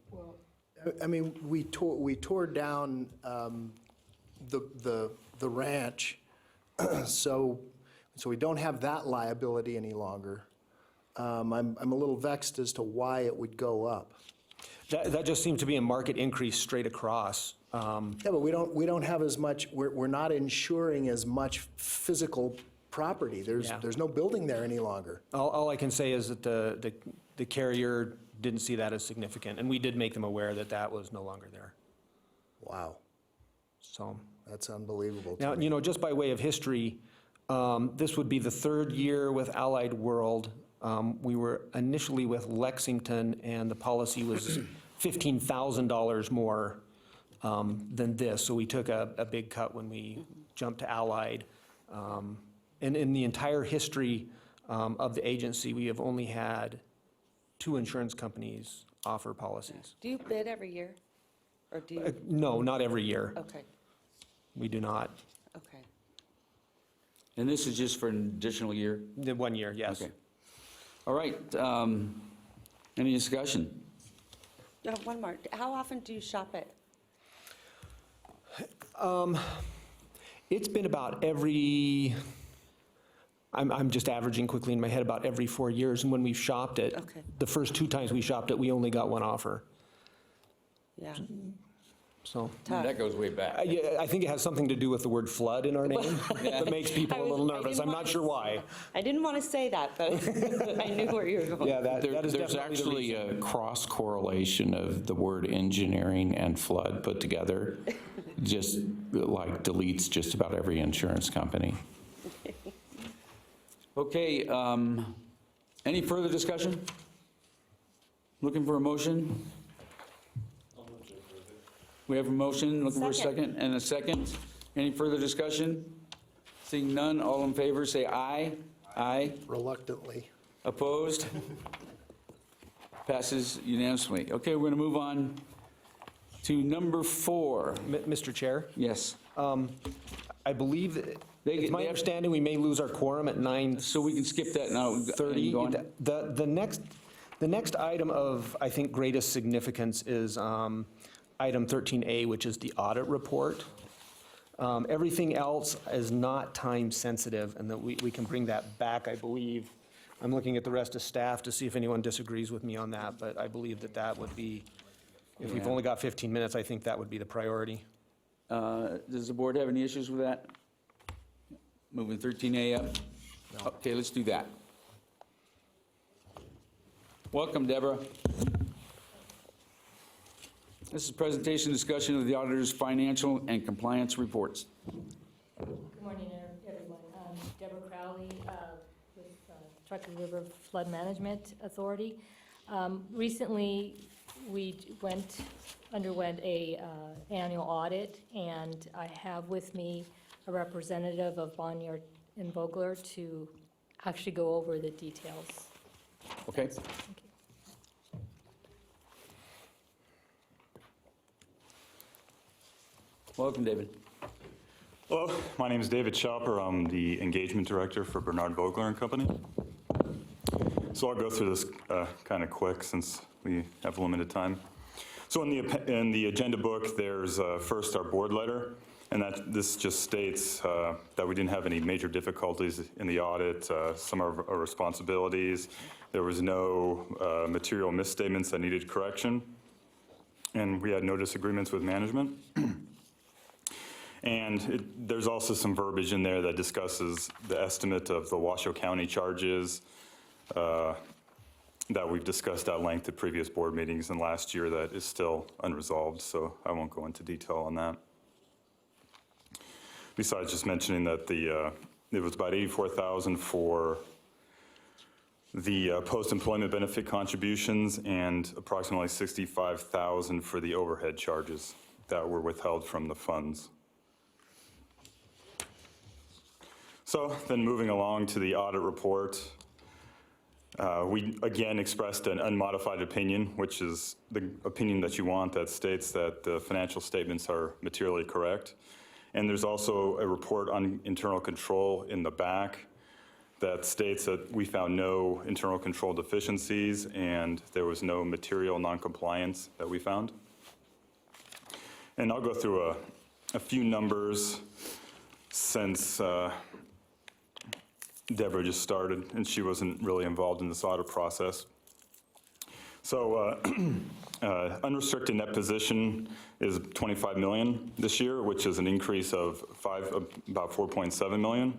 I mean, we tore down the ranch, so we don't have that liability any longer. I'm a little vexed as to why it would go up. That just seems to be a market increase straight across. Yeah, but we don't have as much, we're not insuring as much physical property. Yeah. There's no building there any longer. All I can say is that the carrier didn't see that as significant, and we did make them aware that that was no longer there. Wow, So, that's unbelievable to now, me. just by way of history, this would be the third year with Allied World. We were initially with Lexington, and the policy was $15,000 more than this. So we took a big cut when we jumped to Allied. And in the entire history of the agency, we have only had 2 insurance companies offer policies. Do you bid every year? Or do you, No, not every year. okay, We do not. okay. And this is just for an additional year? The 1 year, yes. Okay. All right, any discussion? One more. How often do you shop it? It's been about I'm just averaging quickly in my head, about every 4 years. And when we've shopped it, Okay. the first 2 times we shopped it, we only got 1 offer. Yeah. So, Tough. That goes way back. yeah, I think it has something to do with the word flood in our name. That makes people a little nervous. I'm not sure why. I didn't want to say that, but I knew where you were going. Yeah, that is There's definitely the actually reason. a cross correlation of the word engineering and flood put together, just like deletes just about every insurance company. Okay, any further discussion? Looking for a motion? We have a motion, looking for a second, and a second. Any further discussion? Seeing none, all in favor, say aye. Aye. Reluctantly. Opposed? Passes unanimously. Okay, we're going to move on to number 4. Mr. Chair, Yes. I believe, that- They- it's my they have- understanding we may lose our quorum at 9:30. So we can skip that now. Go on. The next item of, I think, greatest significance is item 13A, which is the audit report. Everything else is not time-sensitive, and that we can bring that back, I believe. I'm looking at the rest of staff to see if anyone disagrees with me on that, but I believe that that would be, if we've Yeah. only got 15 minutes, I think that would be the priority. Does the board have any issues with that? Moving 13A up? Okay, let's do that. Welcome, Deborah. This is presentation discussion of the auditor's financial and compliance reports. Good morning, everyone. Deborah Crowley with Truckee River Flood Management Authority. Recently, we underwent a annual audit, and I have with me a representative of Bonnier and Vogler to actually go over the details. Okay? Thank you. Welcome, David. Hello, my name is David Schopper. I'm the engagement director for Bernard Vogler and Company. So I'll go through this kind of quick since we have limited time. So in the agenda book, there's first our board letter, and this just states that we didn't have any major difficulties in the audit, some of our responsibilities. There was no material misstatements that needed correction, and we had no disagreements with management. And there's also some verbiage in there that discusses the estimate of the Washoe County charges that we've discussed at length at previous board meetings and last year that is still unresolved, so I won't go into detail on that. Besides just mentioning that it was about $84,000 for the post-employment benefit contributions and approximately $65,000 for the overhead charges that were withheld from the funds. So then moving along to the audit report, we again expressed an unmodified opinion, which is the opinion that you want, that states that the financial statements are materially correct. And there's also a report on internal control in the back that states that we found no internal control deficiencies and there was no material noncompliance that we found. And I'll go through a few numbers since Deborah just started and she wasn't really involved in this audit process. So unrestricted net position is 25 million this year, which is an increase of about 4.7 million.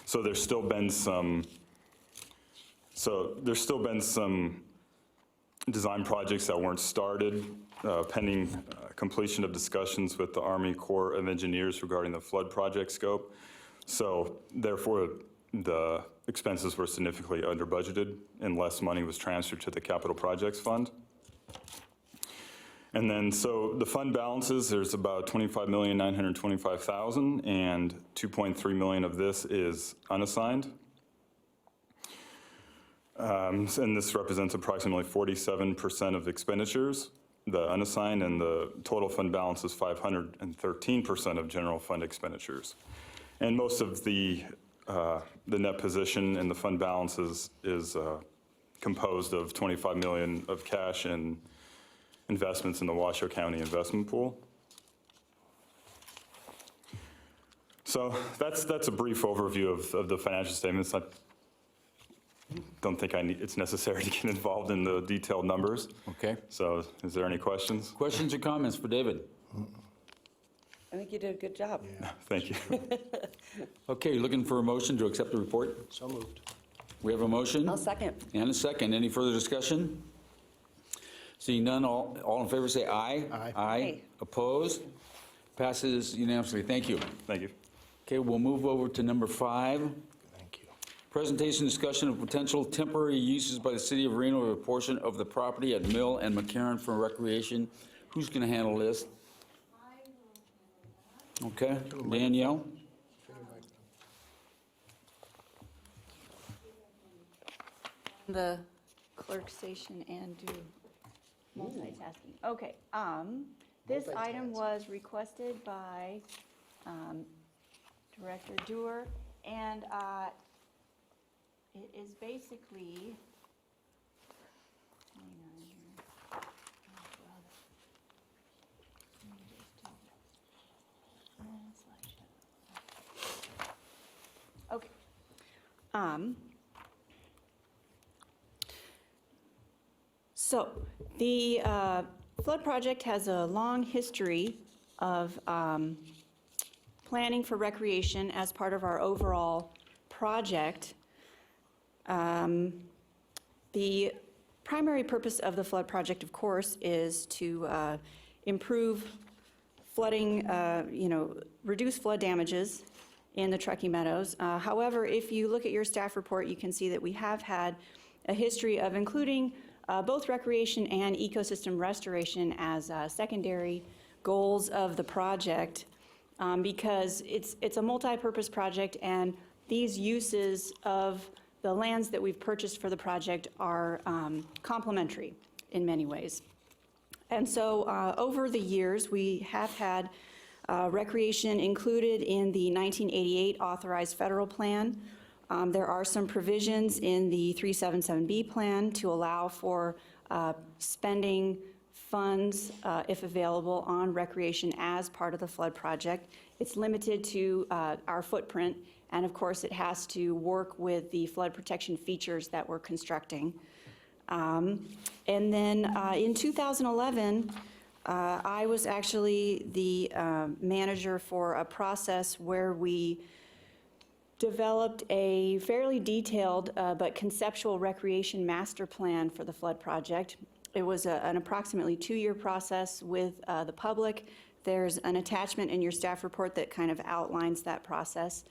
So there's still been some design projects that weren't started pending completion of discussions with the Army Corps of Engineers regarding the flood project scope. So therefore, the expenses were significantly under budgeted and less money was transferred to the capital projects fund. And then, so the fund balances, there's about $25,925,000 and 2.3 million of this is unassigned. And this represents approximately 47% of expenditures, the unassigned, and the total fund balance is 513% of general fund expenditures. And most of the net position in the fund balance is composed of 25 million of cash and investments in the Washoe County investment pool. So that's a brief overview of the financial statements. I don't think it's necessary to get involved in the detailed numbers. Okay. So is there any questions? Questions or comments for David? I think you did a good job. Thank you. Okay, looking for a motion to accept the report? So moved. We have a motion? I'll second. And a second. Any further discussion? Seeing none, all in favor say aye. Aye. Aye. Opposed? Passes unanimously. Thank you. Thank you. Okay, we'll move over to number 5. Thank you. Presentation discussion of potential temporary uses by the city of Reno of a portion of the property at Mill and McCarran for recreation. Who's going to handle this? Okay, Danielle? The clerk station and do multitasking. Okay, this item was requested by Director Dewar, and it is basically, hang on here. Oh, brother. Let me just do So the flood project has a long history of planning for recreation as part of our overall project. The primary purpose of the flood project, of course, is to improve flooding, reduce flood damages in the Truckee Meadows. However, if you look at your staff report, you can see that we have had a history of including both recreation and ecosystem restoration as secondary goals of the project, because it's a multi-purpose project, and these uses of the lands that we've purchased for the project are complementary in many ways. And so over the years, we have had recreation included in the 1988 authorized federal plan. There are some provisions in the 377B plan to allow for spending funds, if available, on recreation as part of the flood project. It's limited to our footprint, and of course it has to work with the flood protection features that we're constructing. And then in 2011, I was actually the manager for a process where we developed a fairly detailed but conceptual recreation master plan for the flood project. It was an approximately 2-year process with the public. There's an attachment in your staff report that kind of outlines that process.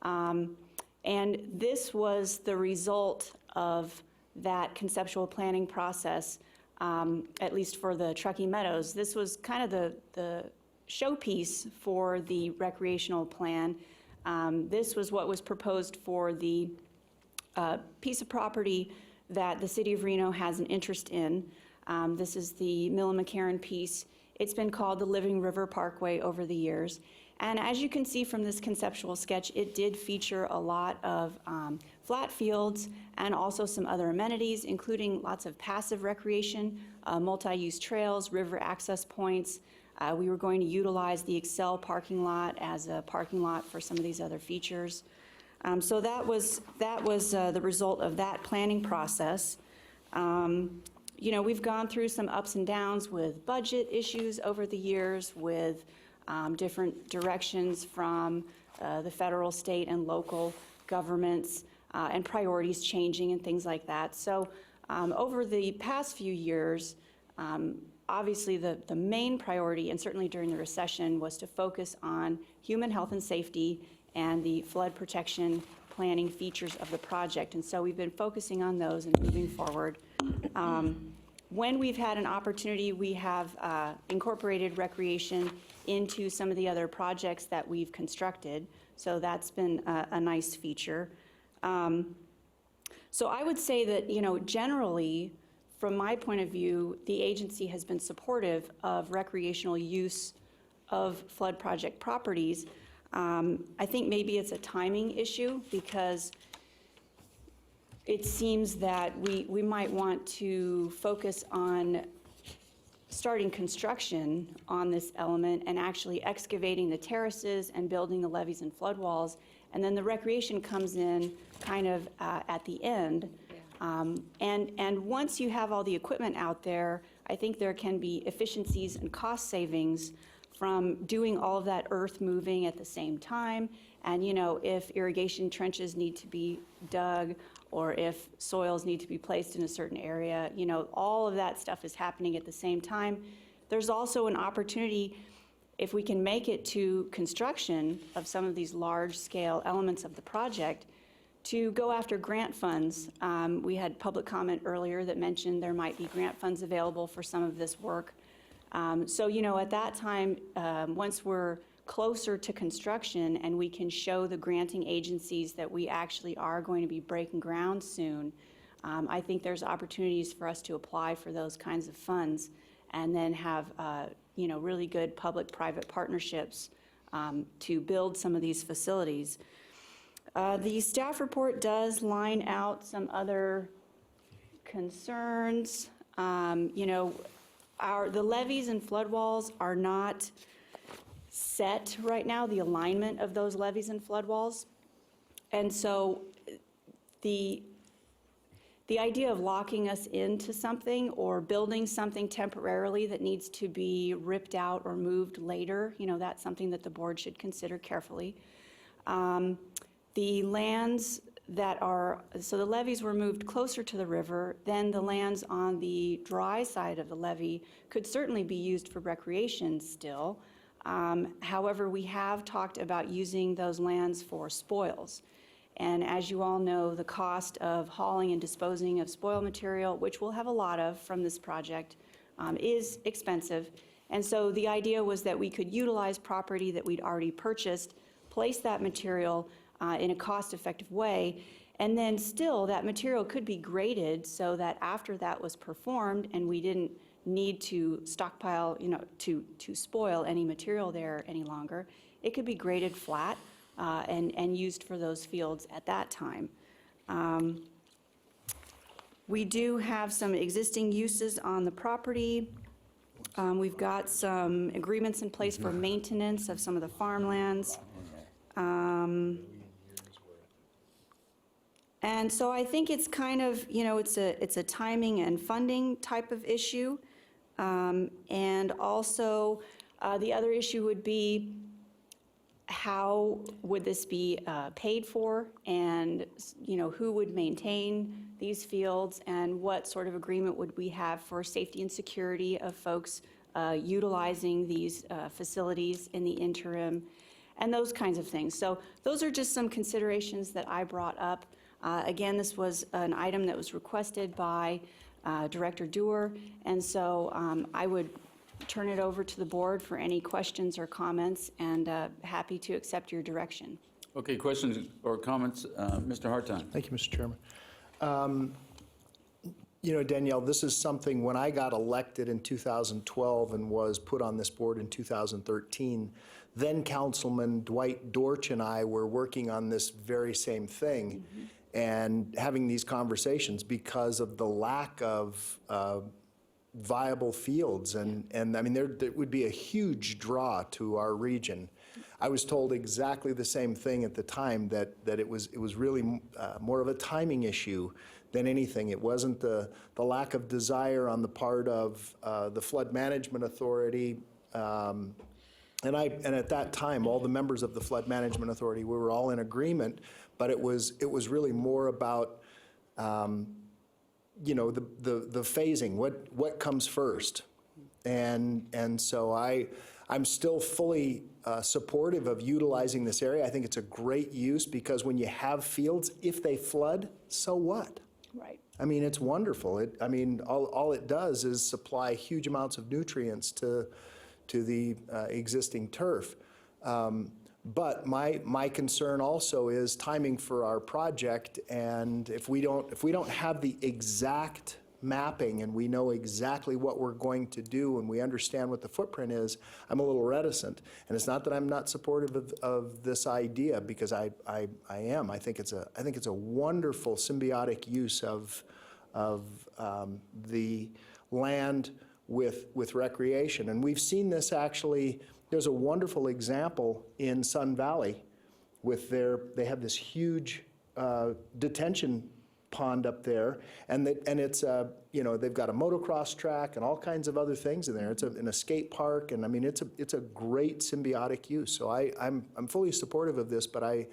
And this was the result of that conceptual planning process, at least for the Truckee Meadows. This was kind of the showpiece for the recreational plan. This was what was proposed for the piece of property that the city of Reno has an interest in. This is the Mill and McCarran piece. It's been called the Living River Parkway over the years. And as you can see from this conceptual sketch, it did feature a lot of flat fields and also some other amenities, including lots of passive recreation, multi-use trails, river access points. We were going to utilize the Excel parking lot as a parking lot for some of these other features. So that was the result of that planning process. We've gone through some ups and downs with budget issues over the years, with different directions from the federal, state, and local governments, and priorities changing and things like that. So over the past few years, obviously the main priority, and certainly during the recession, was to focus on human health and safety and the flood protection planning features of the project. And so we've been focusing on those and moving forward. When we've had an opportunity, we have incorporated recreation into some of the other projects that we've constructed. So that's been a nice feature. So I would say that, generally, from my point of view, the agency has been supportive of recreational use of flood project properties. I think maybe it's a timing issue, because it seems that we might want to focus on starting construction on this element and actually excavating the terraces and building the levees and flood walls, and then the recreation comes in kind of at the end. And once you have all the equipment out there, I think there can be efficiencies and cost savings from doing all of that earth moving at the same time. And if irrigation trenches need to be dug, or if soils need to be placed in a certain area, all of that stuff is happening at the same time. There's also an opportunity, if we can make it to construction of some of these large-scale elements of the project, to go after grant funds. We had public comment earlier that mentioned there might be grant funds available for some of this work. So, at that time, once we're closer to construction and we can show the granting agencies that we actually are going to be breaking ground soon, I think there's opportunities for us to apply for those kinds of funds and then have, really good public-private partnerships to build some of these facilities. The staff report does line out some other concerns. The levees and flood walls are not set right now, the alignment of those levees and flood walls. And so the idea of locking us into something or building something temporarily that needs to be ripped out or moved later, that's something that the board should consider carefully. The lands so the levees were moved closer to the river, then the lands on the dry side of the levee could certainly be used for recreation still. However, we have talked about using those lands for spoils. And as you all know, the cost of hauling and disposing of spoil material, which we'll have a lot of from this project, is expensive. And so the idea was that we could utilize property that we'd already purchased, place that material in a cost-effective way, and then still that material could be graded so that after that was performed and we didn't need to stockpile, to spoil any material there any longer, it could be graded flat and used for those fields at that time. We do have some existing uses on the property. We've got some agreements in place for maintenance of some of the farmlands. And so I think it's kind of, it's a timing and funding type of issue. And also, the other issue would be, how would this be paid for, and who would maintain these fields, and what sort of agreement would we have for safety and security of folks utilizing these facilities in the interim, and those kinds of things. So those are just some considerations that I brought up. Again, this was an item that was requested by Director Dewar, and so I would turn it over to the board for any questions or comments, and happy to accept your direction. Okay, questions or comments? Mr. Hartung. Thank you, Mr. Chairman. Danielle, this is something, when I got elected in 2012 and was put on this board in 2013, then Councilman Dwight Dortch and I were working on this very same thing and having these conversations because of the lack of viable fields. And I mean, there would be a huge draw to our region. I was told exactly the same thing at the time, that it was really more of a timing issue than anything. It wasn't the lack of desire on the part of the Flood Management Authority. And at that time, all the members of the Flood Management Authority, we were all in agreement, but it was really more about the phasing, what comes first. And so I'm still fully supportive of utilizing this area. I think it's a great use, because when you have fields, if they flood, so what? Right. I mean, it's wonderful. All it does is supply huge amounts of nutrients to the existing turf. But my concern also is timing for our project, and if we don't have the exact mapping and we know exactly what we're going to do and we understand what the footprint is, I'm a little reticent. And it's not that I'm not supportive of this idea, because I am. I think it's a wonderful symbiotic use of the land with recreation. And we've seen this actually. There's a wonderful example in Sun Valley they have this huge detention pond up there, and it's they've got a motocross track and all kinds of other things in there. It's an escape park, and I mean it's a great symbiotic use. So I'm fully supportive of this, but I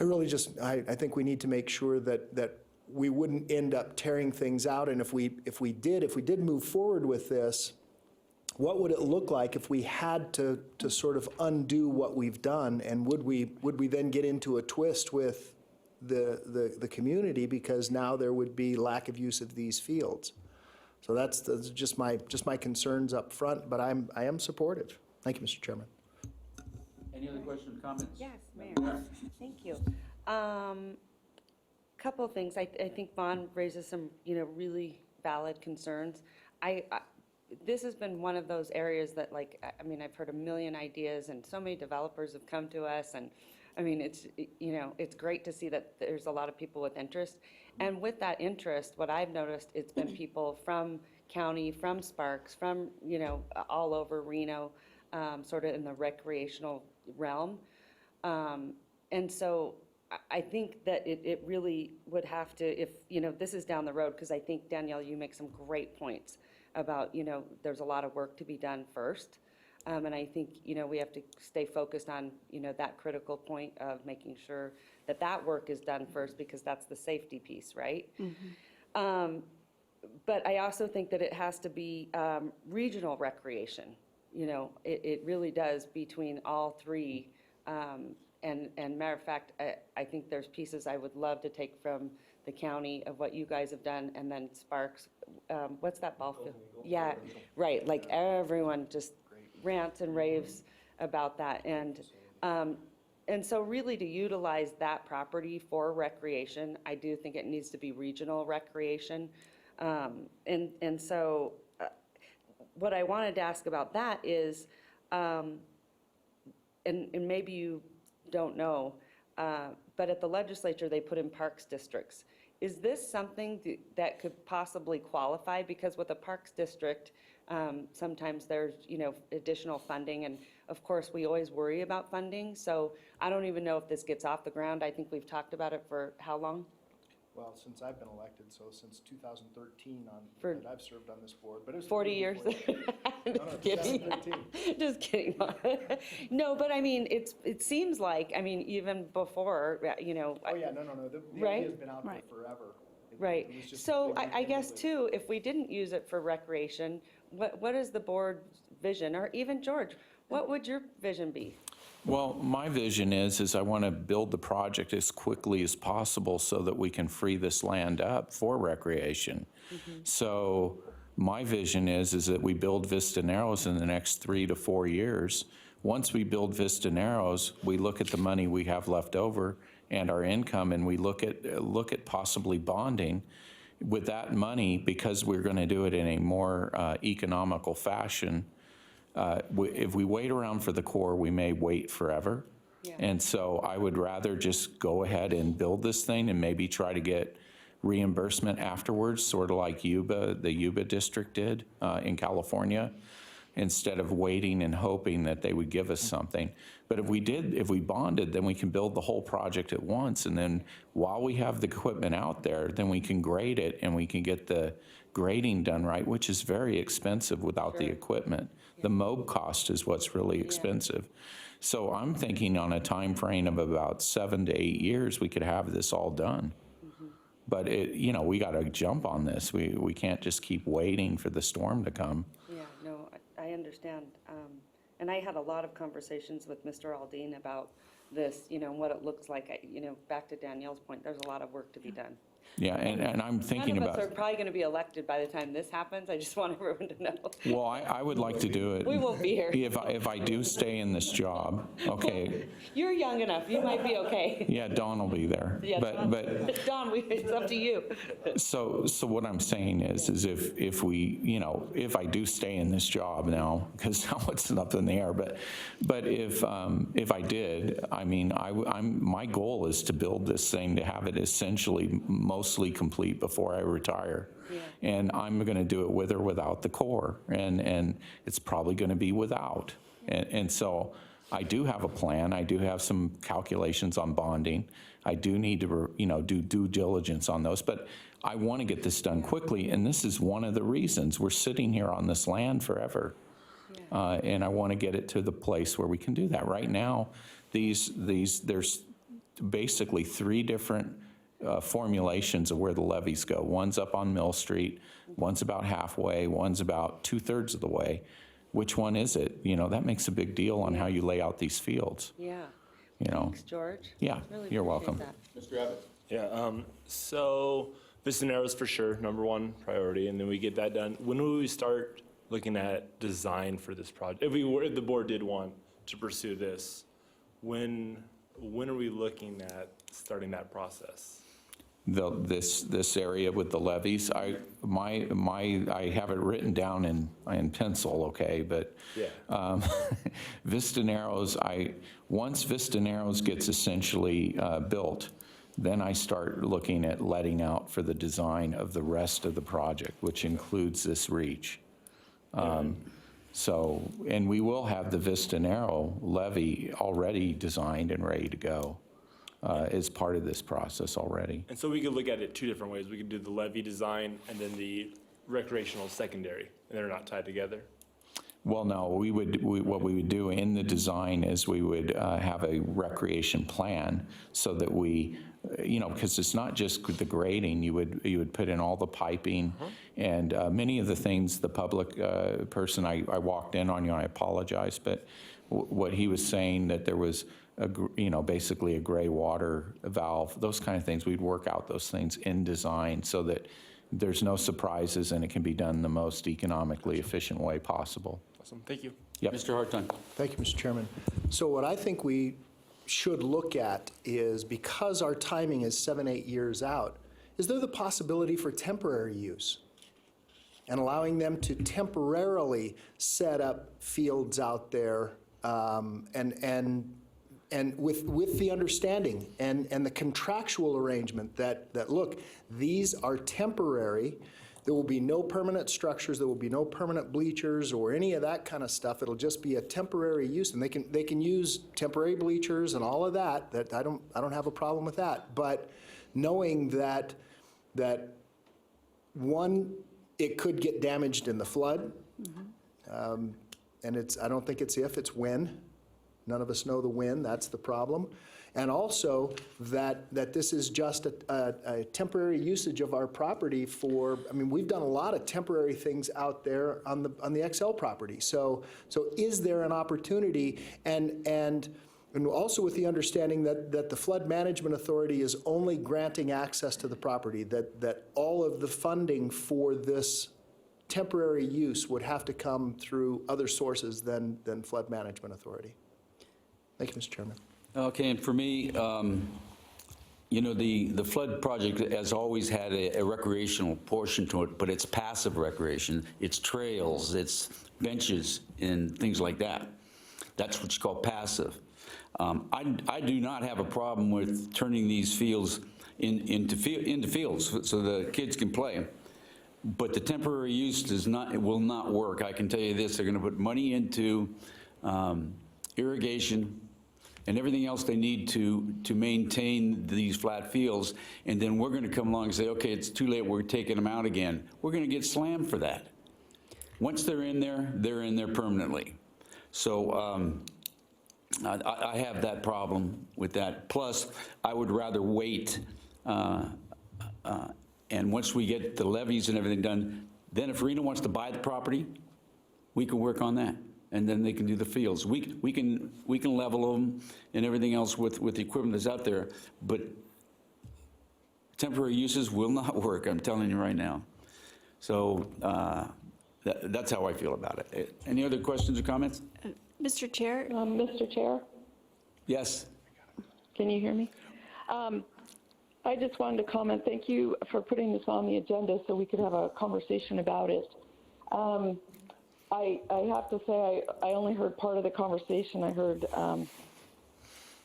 really I think we need to make sure that we wouldn't end up tearing things out. And if we did move forward with this, what would it look like if we had to sort of undo what we've done? And would we then get into a twist with the community, because now there would be lack of use of these fields? So that's just my concerns up front, but I am supportive. Thank you, Mr. Chairman. Any other questions or comments? Yes, Mayor. Thank you. Couple of things. I think Vaughn raises some, really valid concerns. This has been one of those areas that, I've heard a million ideas, and so many developers have come to us, and it's great to see that there's a lot of people with interest. And with that interest, what I've noticed, it's been people from county, from Sparks, from, all over Reno, sort of in the recreational realm. And so I think that it really would have to, if, this is down the road, because I think, Danielle, you make some great points about, there's a lot of work to be done first. And I think, we have to stay focused on, that critical point of making sure that that work is done first, because that's the safety piece, right? But I also think that it has to be regional recreation. It really does between all three. And matter of fact, I think there's pieces I would love to take from the county of what you guys have done, and then Sparks, what's that ball field? Yeah, right, like everyone just rants and raves about that. And so really to utilize that property for recreation, I do think it needs to be regional recreation. And so what I wanted to ask about that is, and maybe you don't know, but at the legislature, they put in parks districts. Is this something that could possibly qualify? Because with a parks district, sometimes there's, additional funding, and of course, we always worry about funding. So I don't even know if this gets off the ground. I think we've talked about it for how long? Well, since I've been elected, so since 2013 For- that I've served on this board, but it was 40 years? Just kidding. 2013. Just kidding. No, but I mean, it seems like, even before, Oh, yeah, no. The Right? idea's been out there Right. forever. Right. It was just- So they I guess rekindled it. too, if we didn't use it for recreation, what is the board's vision? Or even George, what would your vision be? Well, my vision is I want to build the project as quickly as possible so that we can free this land up for recreation. So my vision is that we build Vista Narrows in the next 3 to 4 years. Once we build Vista Narrows, we look at the money we have left over and our income, and we look at possibly bonding with that money, because we're going to do it in a more economical fashion. If we wait around for the core, we may wait forever. Yeah. And so I would rather just go ahead and build this thing and maybe try to get reimbursement afterwards, sort of like the Yuba district did in California, instead of waiting and hoping that they would give us something. But if we bonded, then we can build the whole project at once. And then while we have the equipment out there, then we can grade it and we can get the grading done right, which is very expensive without the equipment. The mob cost is what's really expensive. So I'm thinking on a time frame of about 7 to 8 years, we could have this all done. But we got to jump on this. We can't just keep waiting for the storm to come. Yeah, no, I understand. And I had a lot of conversations with Mr. Aldine about this, what it looks like. Back to Danielle's point, there's a lot of work to be done. Yeah, and I'm thinking None of about. us are probably going to be elected by the time this happens. I just want everyone to know. Well, I would like to do it. We won't be here. If I do stay in this job, okay. You're young enough. You might be okay. Yeah, Dawn will be there. Yeah, But Don, it's up to you. so what I'm saying is if we, if I do stay in this job now, because now it's up in the air, but if I did, my goal is to build this thing, to have it essentially mostly complete before I retire. Yeah. And I'm going to do it with or without the core, and it's probably going to be without. And so I do have a plan. I do have some calculations on bonding. I do need to, do due diligence on those, but I want to get this done quickly, and this is one of the reasons we're sitting here on this land forever. And I want to get it to the place where we can do that. Right now, there's basically 3 different formulations of where the levees go. One's up on Mill Street, one's about halfway, one's about 2/3 of the way. Which one is it? That makes a big deal on how you lay out these fields. Yeah. You know. Thanks, George. Yeah, Really you're appreciate welcome. that. Mr. Abbott? Yeah, so Vista Narrows for sure, number one priority, and then we get that done. When will we start looking at design for this project? If the board did want to pursue this, when are we looking at starting that process? This area with the levees, I have it written down in pencil, okay, but Yeah. Vista Narrows, once Vista Narrows gets essentially built, then I start looking at letting out for the design of the rest of the project, which includes this reach. And we will have the Vista Narrow levee already designed and ready to go. is part of this process already. And so we could look at it two different ways. We could do the levee design and then the recreational secondary, and they're not tied together. Well, no, what we would do in the design is we would have a recreation plan so that we, because it's not just the grading, you would put in all the piping and many of the things the public person, I walked in on you, I apologize, but what he was saying that there was, basically a gray water valve, those kind of things, we'd work out those things in design so that there's no surprises and it can be done in the most economically efficient way possible. Awesome, thank you. Yep. Mr. Hartung. Thank you, Mr. Chairman. So what I think we should look at is, because our timing is 7-8 years out, is there the possibility for temporary use? And allowing them to temporarily set up fields out there and with the understanding and the contractual arrangement that look, these are temporary. There will be no permanent structures. There will be no permanent bleachers or any of that kind of stuff. It'll just be a temporary use, and they can use temporary bleachers and all of that. That I don't have a problem with that. But knowing that one, it could get damaged in the flood, and I don't think it's if, it's when. None of us know the when. That's the problem. And also that this is just a temporary usage of our property for, we've done a lot of temporary things out there on the XL property. So is there an opportunity, and also with the understanding that the Flood Management Authority is only granting access to the property, that all of the funding for this temporary use would have to come through other sources than Flood Management Authority. Thank you, Mr. Chairman. Okay, and for me, the flood project has always had a recreational portion to it, but it's passive recreation. It's trails, it's benches, and things like that. That's what's called passive. I do not have a problem with turning these fields into fields so the kids can play. But the temporary use will not work. I can tell you this: they're going to put money into irrigation and everything else they need to maintain these flat fields, and then we're going to come along and say, okay, it's too late, we're taking them out again. We're going to get slammed for that. Once they're in there permanently. So I have that problem with that. Plus, I would rather wait, and once we get the levies and everything done, then if Reno wants to buy the property, we can work on that. And then they can do the fields. We can level them and everything else with the equipment that's out there, but temporary uses will not work, I'm telling you right now. So that's how I feel about it. Any other questions or comments? Mr. Chair? Mr. Chair, Yes. can you hear me? I just wanted to comment, thank you for putting this on the agenda so we could have a conversation about it. I have to say, I only heard part of the conversation. I heard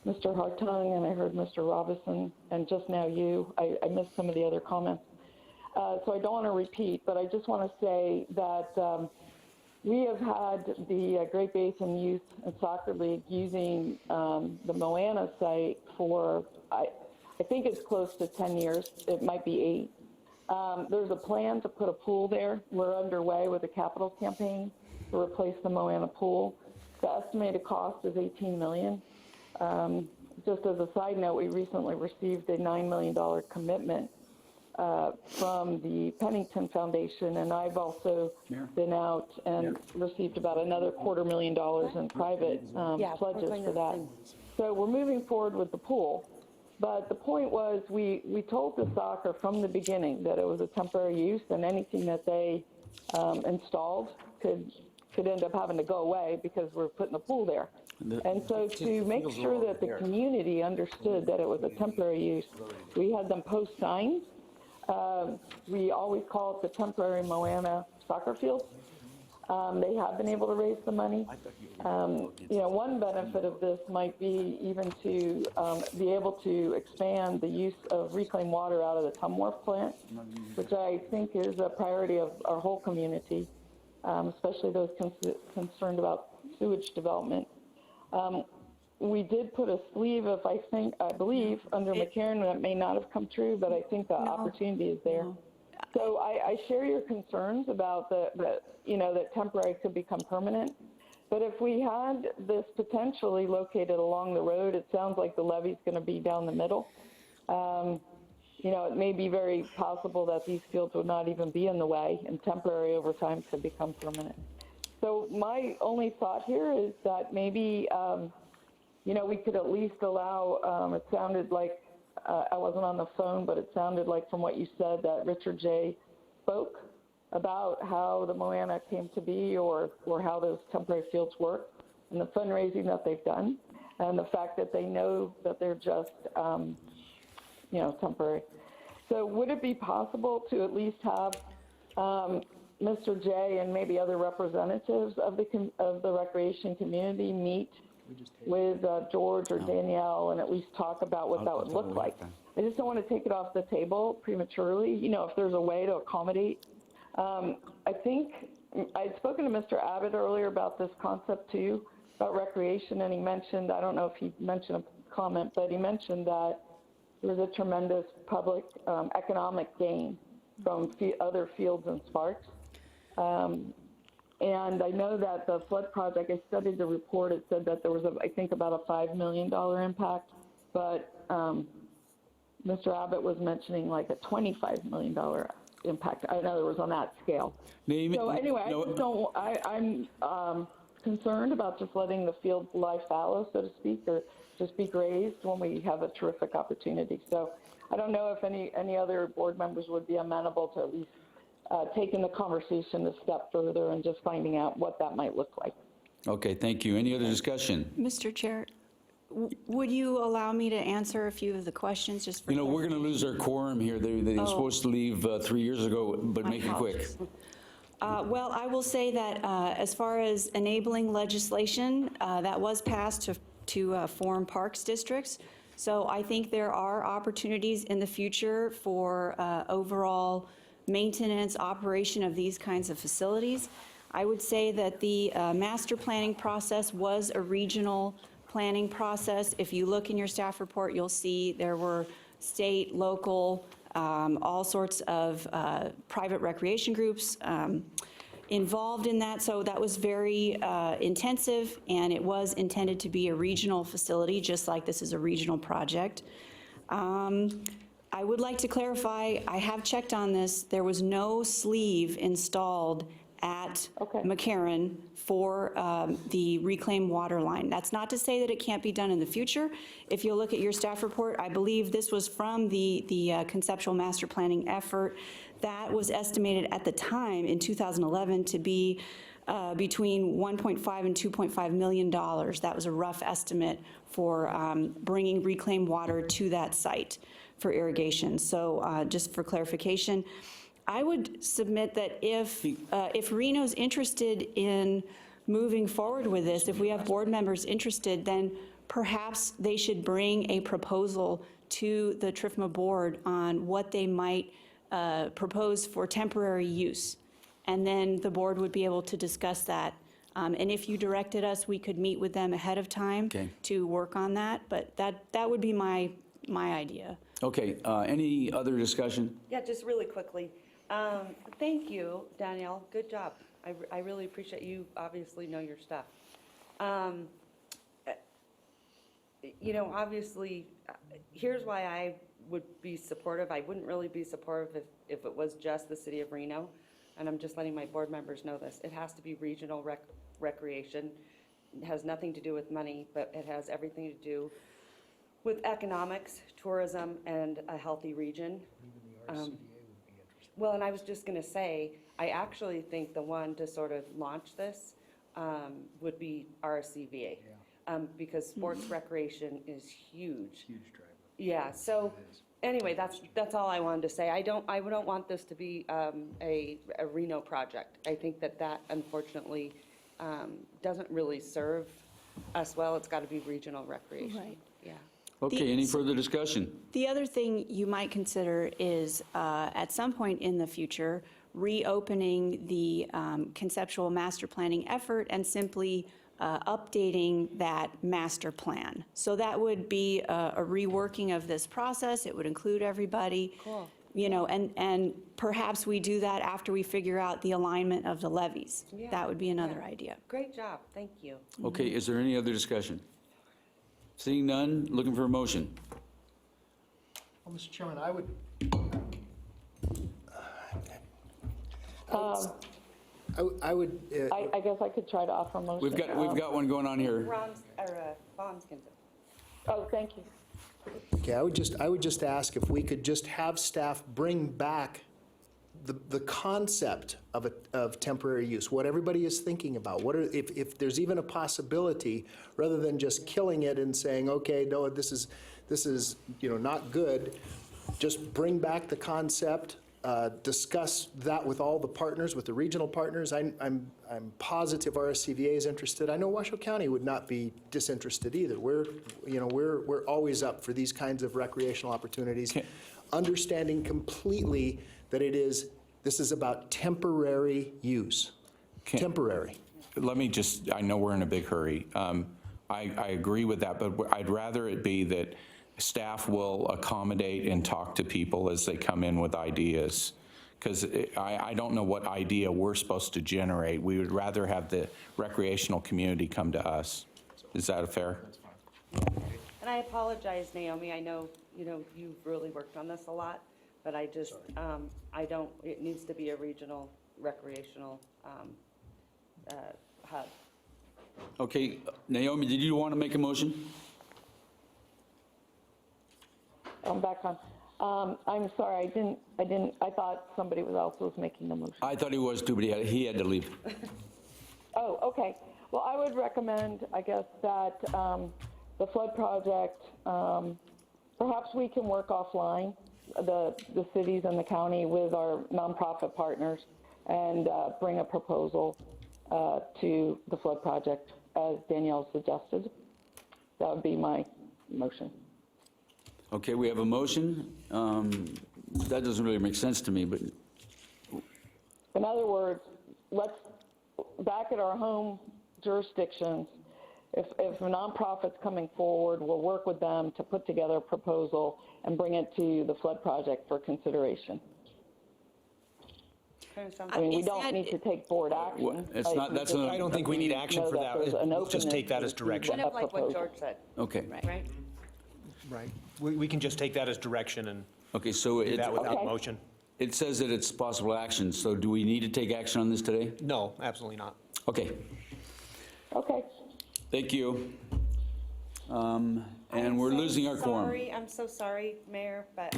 Mr. Hartung and I heard Mr. Robinson and just now you. I missed some of the other comments. So I don't want to repeat, but I just want to say that we have had the Great Basin Youth and Soccer League using the Moana site for, I think it's close to 10 years. It might be 8. There's a plan to put a pool there. We're underway with a capital campaign to replace the Moana pool. The estimated cost is $18 million. Just as a side note, we recently received a $9 million commitment from the Pennington Foundation, and I've also been out and received about another $250,000 in private pledges for that. So we're moving forward with the pool. But the point was, we told the soccer from the beginning that it was a temporary use, and anything that they installed could end up having to go away because we're putting a pool there. And so to make sure that the community understood that it was a temporary use, we had them post signs. We always call it the temporary Moana soccer field. They have been able to raise the money. One benefit of this might be even to be able to expand the use of reclaimed water out of the Tumwharf plant, which I think is a priority of our whole community, especially those concerned about sewage development. we did put a sleeve of, I believe, under McCarran, that may not have come true, but I think the opportunity is there. No. So I share your concerns about that temporary could become permanent. But if we had this potentially located along the road, it sounds like the levee's going to be down the middle. It may be very possible that these fields would not even be in the way, and temporary over time could become permanent. So my only thought here is that maybe, we could at least allow, it sounded like, I wasn't on the phone, but it sounded like from what you said that Richard J. spoke about how the Moana came to be or how those temporary fields work and the fundraising that they've done and the fact that they know that they're just, temporary. So would it be possible to at least have Mr. J and maybe other representatives of the recreation community meet with George or Danielle and at least talk about what that would look like? I just don't want to take it off the table prematurely, if there's a way to accommodate. I think I'd spoken to Mr. Abbott earlier about this concept too, about recreation, and he mentioned, I don't know if he mentioned a comment, but he mentioned that there was a tremendous public economic gain from other fields and parks. And I know that the flood project, I studied the report, it said that there was, I think, about a $5 million impact, but Mr. Abbott was mentioning like a $25 million impact, in other words, on that scale. So anyway, I'm concerned about just letting the field lie fallow, so to speak, or just be grazed when we have a terrific opportunity. So I don't know if any other board members would be amenable to at least taking the conversation a step further and just finding out what that might look like. Okay, thank you. Any other discussion? Mr. Chair, would you allow me to answer a few of the questions just for We're going to lose our quorum here. They were supposed to leave 3 years ago, but make it quick. Well, I will say that as far as enabling legislation, that was passed to form parks districts. So I think there are opportunities in the future for overall maintenance, operation of these kinds of facilities. I would say that the master planning process was a regional planning process. If you look in your staff report, you'll see there were state, local, all sorts of private recreation groups involved in that. So that was very intensive, and it was intended to be a regional facility, just like this is a regional project. I would like to clarify, I have checked on this, there was no sleeve installed at McCarran for the reclaimed water line. That's not to say that it can't be done in the future. If you look at your staff report, I believe this was from the conceptual master planning effort. That was estimated at the time in 2011 to be between $1.5 and $2.5 million. That was a rough estimate for bringing reclaimed water to that site for irrigation. So just for clarification, I would submit that if Reno's interested in moving forward with this, if we have board members interested, then perhaps they should bring a proposal to the TRIFMA board on what they might propose for temporary use. And then the board would be able to discuss that. And if you directed us, we could meet with them ahead of time to work on that. But that would be my idea. Okay, any other discussion? Yeah, just really quickly. Thank you, Danielle. Good job. I really appreciate you obviously know your stuff. Obviously, here's why I would be supportive. I wouldn't really be supportive if it was just the city of Reno. And I'm just letting my board members know this. It has to be regional recreation. It has nothing to do with money, but it has everything to do with economics, tourism, and a healthy region. Well, and I was just going to say, I actually think the one to sort of launch this would be RCVA, because sports recreation is huge. Huge driver. Yeah. So anyway, that's all I wanted to say. I don't want this to be a Reno project. I think that unfortunately doesn't really serve us well. It's got to be regional recreation. Right. Yeah. Okay, any further discussion? The other thing you might consider is, at some point in the future, reopening the conceptual master planning effort and simply updating that master plan. So that would be a reworking of this process. It would include everybody. Cool. You know, and perhaps we do that after we figure out the alignment of the levies. Yeah, That would be another yeah. idea. Great job, thank you. Okay, is there any other discussion? Seeing none, looking for a motion. Well, Mr. Chairman, I would, I would, I guess I could try to offer a motion. We've got one going on here. Bonds can do. Oh, thank you. okay, I would just ask if we could just have staff bring back the concept of temporary use, what everybody is thinking about. If there's even a possibility, rather than just killing it and saying, okay, no, this is, not good, just bring back the concept, discuss that with all the partners, with the regional partners. I'm positive RSCVA is interested. I know Washoe County would not be disinterested either. We're always up for these kinds of recreational opportunities, understanding completely that this is about temporary use. Temporary. Let me just, I know we're in a big hurry. I agree with that, but I'd rather it be that staff will accommodate and talk to people as they come in with ideas. Because I don't know what idea we're supposed to generate. We would rather have the recreational community come to us. Is that fair? And I apologize, Naomi, I know, you've really worked on this a lot, but I just, it needs to be a regional recreational hub. Okay, Naomi, did you want to make a motion? I'm back on. I'm sorry, I thought somebody else was making the motion. I thought he was too, but he had to leave. Oh, okay. Well, I would recommend, I guess, that the flood project, perhaps we can work offline, the cities and the county with our nonprofit partners and bring a proposal to the flood project as Danielle suggested. That would be my motion. Okay, we have a motion. That doesn't really make sense to me, but In other words, let's, back at our home jurisdictions, if a nonprofit's coming forward, we'll work with them to put together a proposal and bring it to the flood project for consideration. I mean, we don't need to take board action. it's not, that's I not, don't think we need action for that. We'll just take that as direction. Kind of like what George said, okay. right? Right. We can just take that as direction and Okay, so do that without Okay. motion. it says that it's possible action, so do we need to take action on this today? No, absolutely not. Okay, Okay. thank you. And we're losing our quorum. I'm so sorry, Mayor, but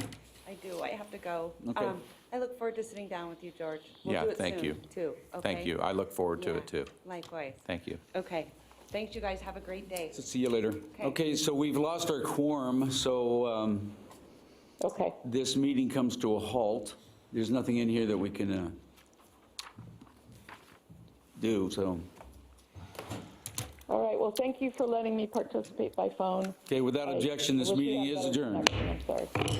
I have to go. Okay. I look forward to sitting down with you, George. We'll Yeah, do it thank soon, you. too, Thank okay? you. I look forward to Yeah, it, too. Likewise. Thank you. Okay, thanks, you guys, have a great day. See you later. Okay, so we've lost our quorum, so Okay. this meeting comes to a halt. There's nothing in here that we can do, so. All right. Well, thank you for letting me participate by phone. Okay, without objection, this I wish we meeting had is better adjourned. connection. I'm sorry.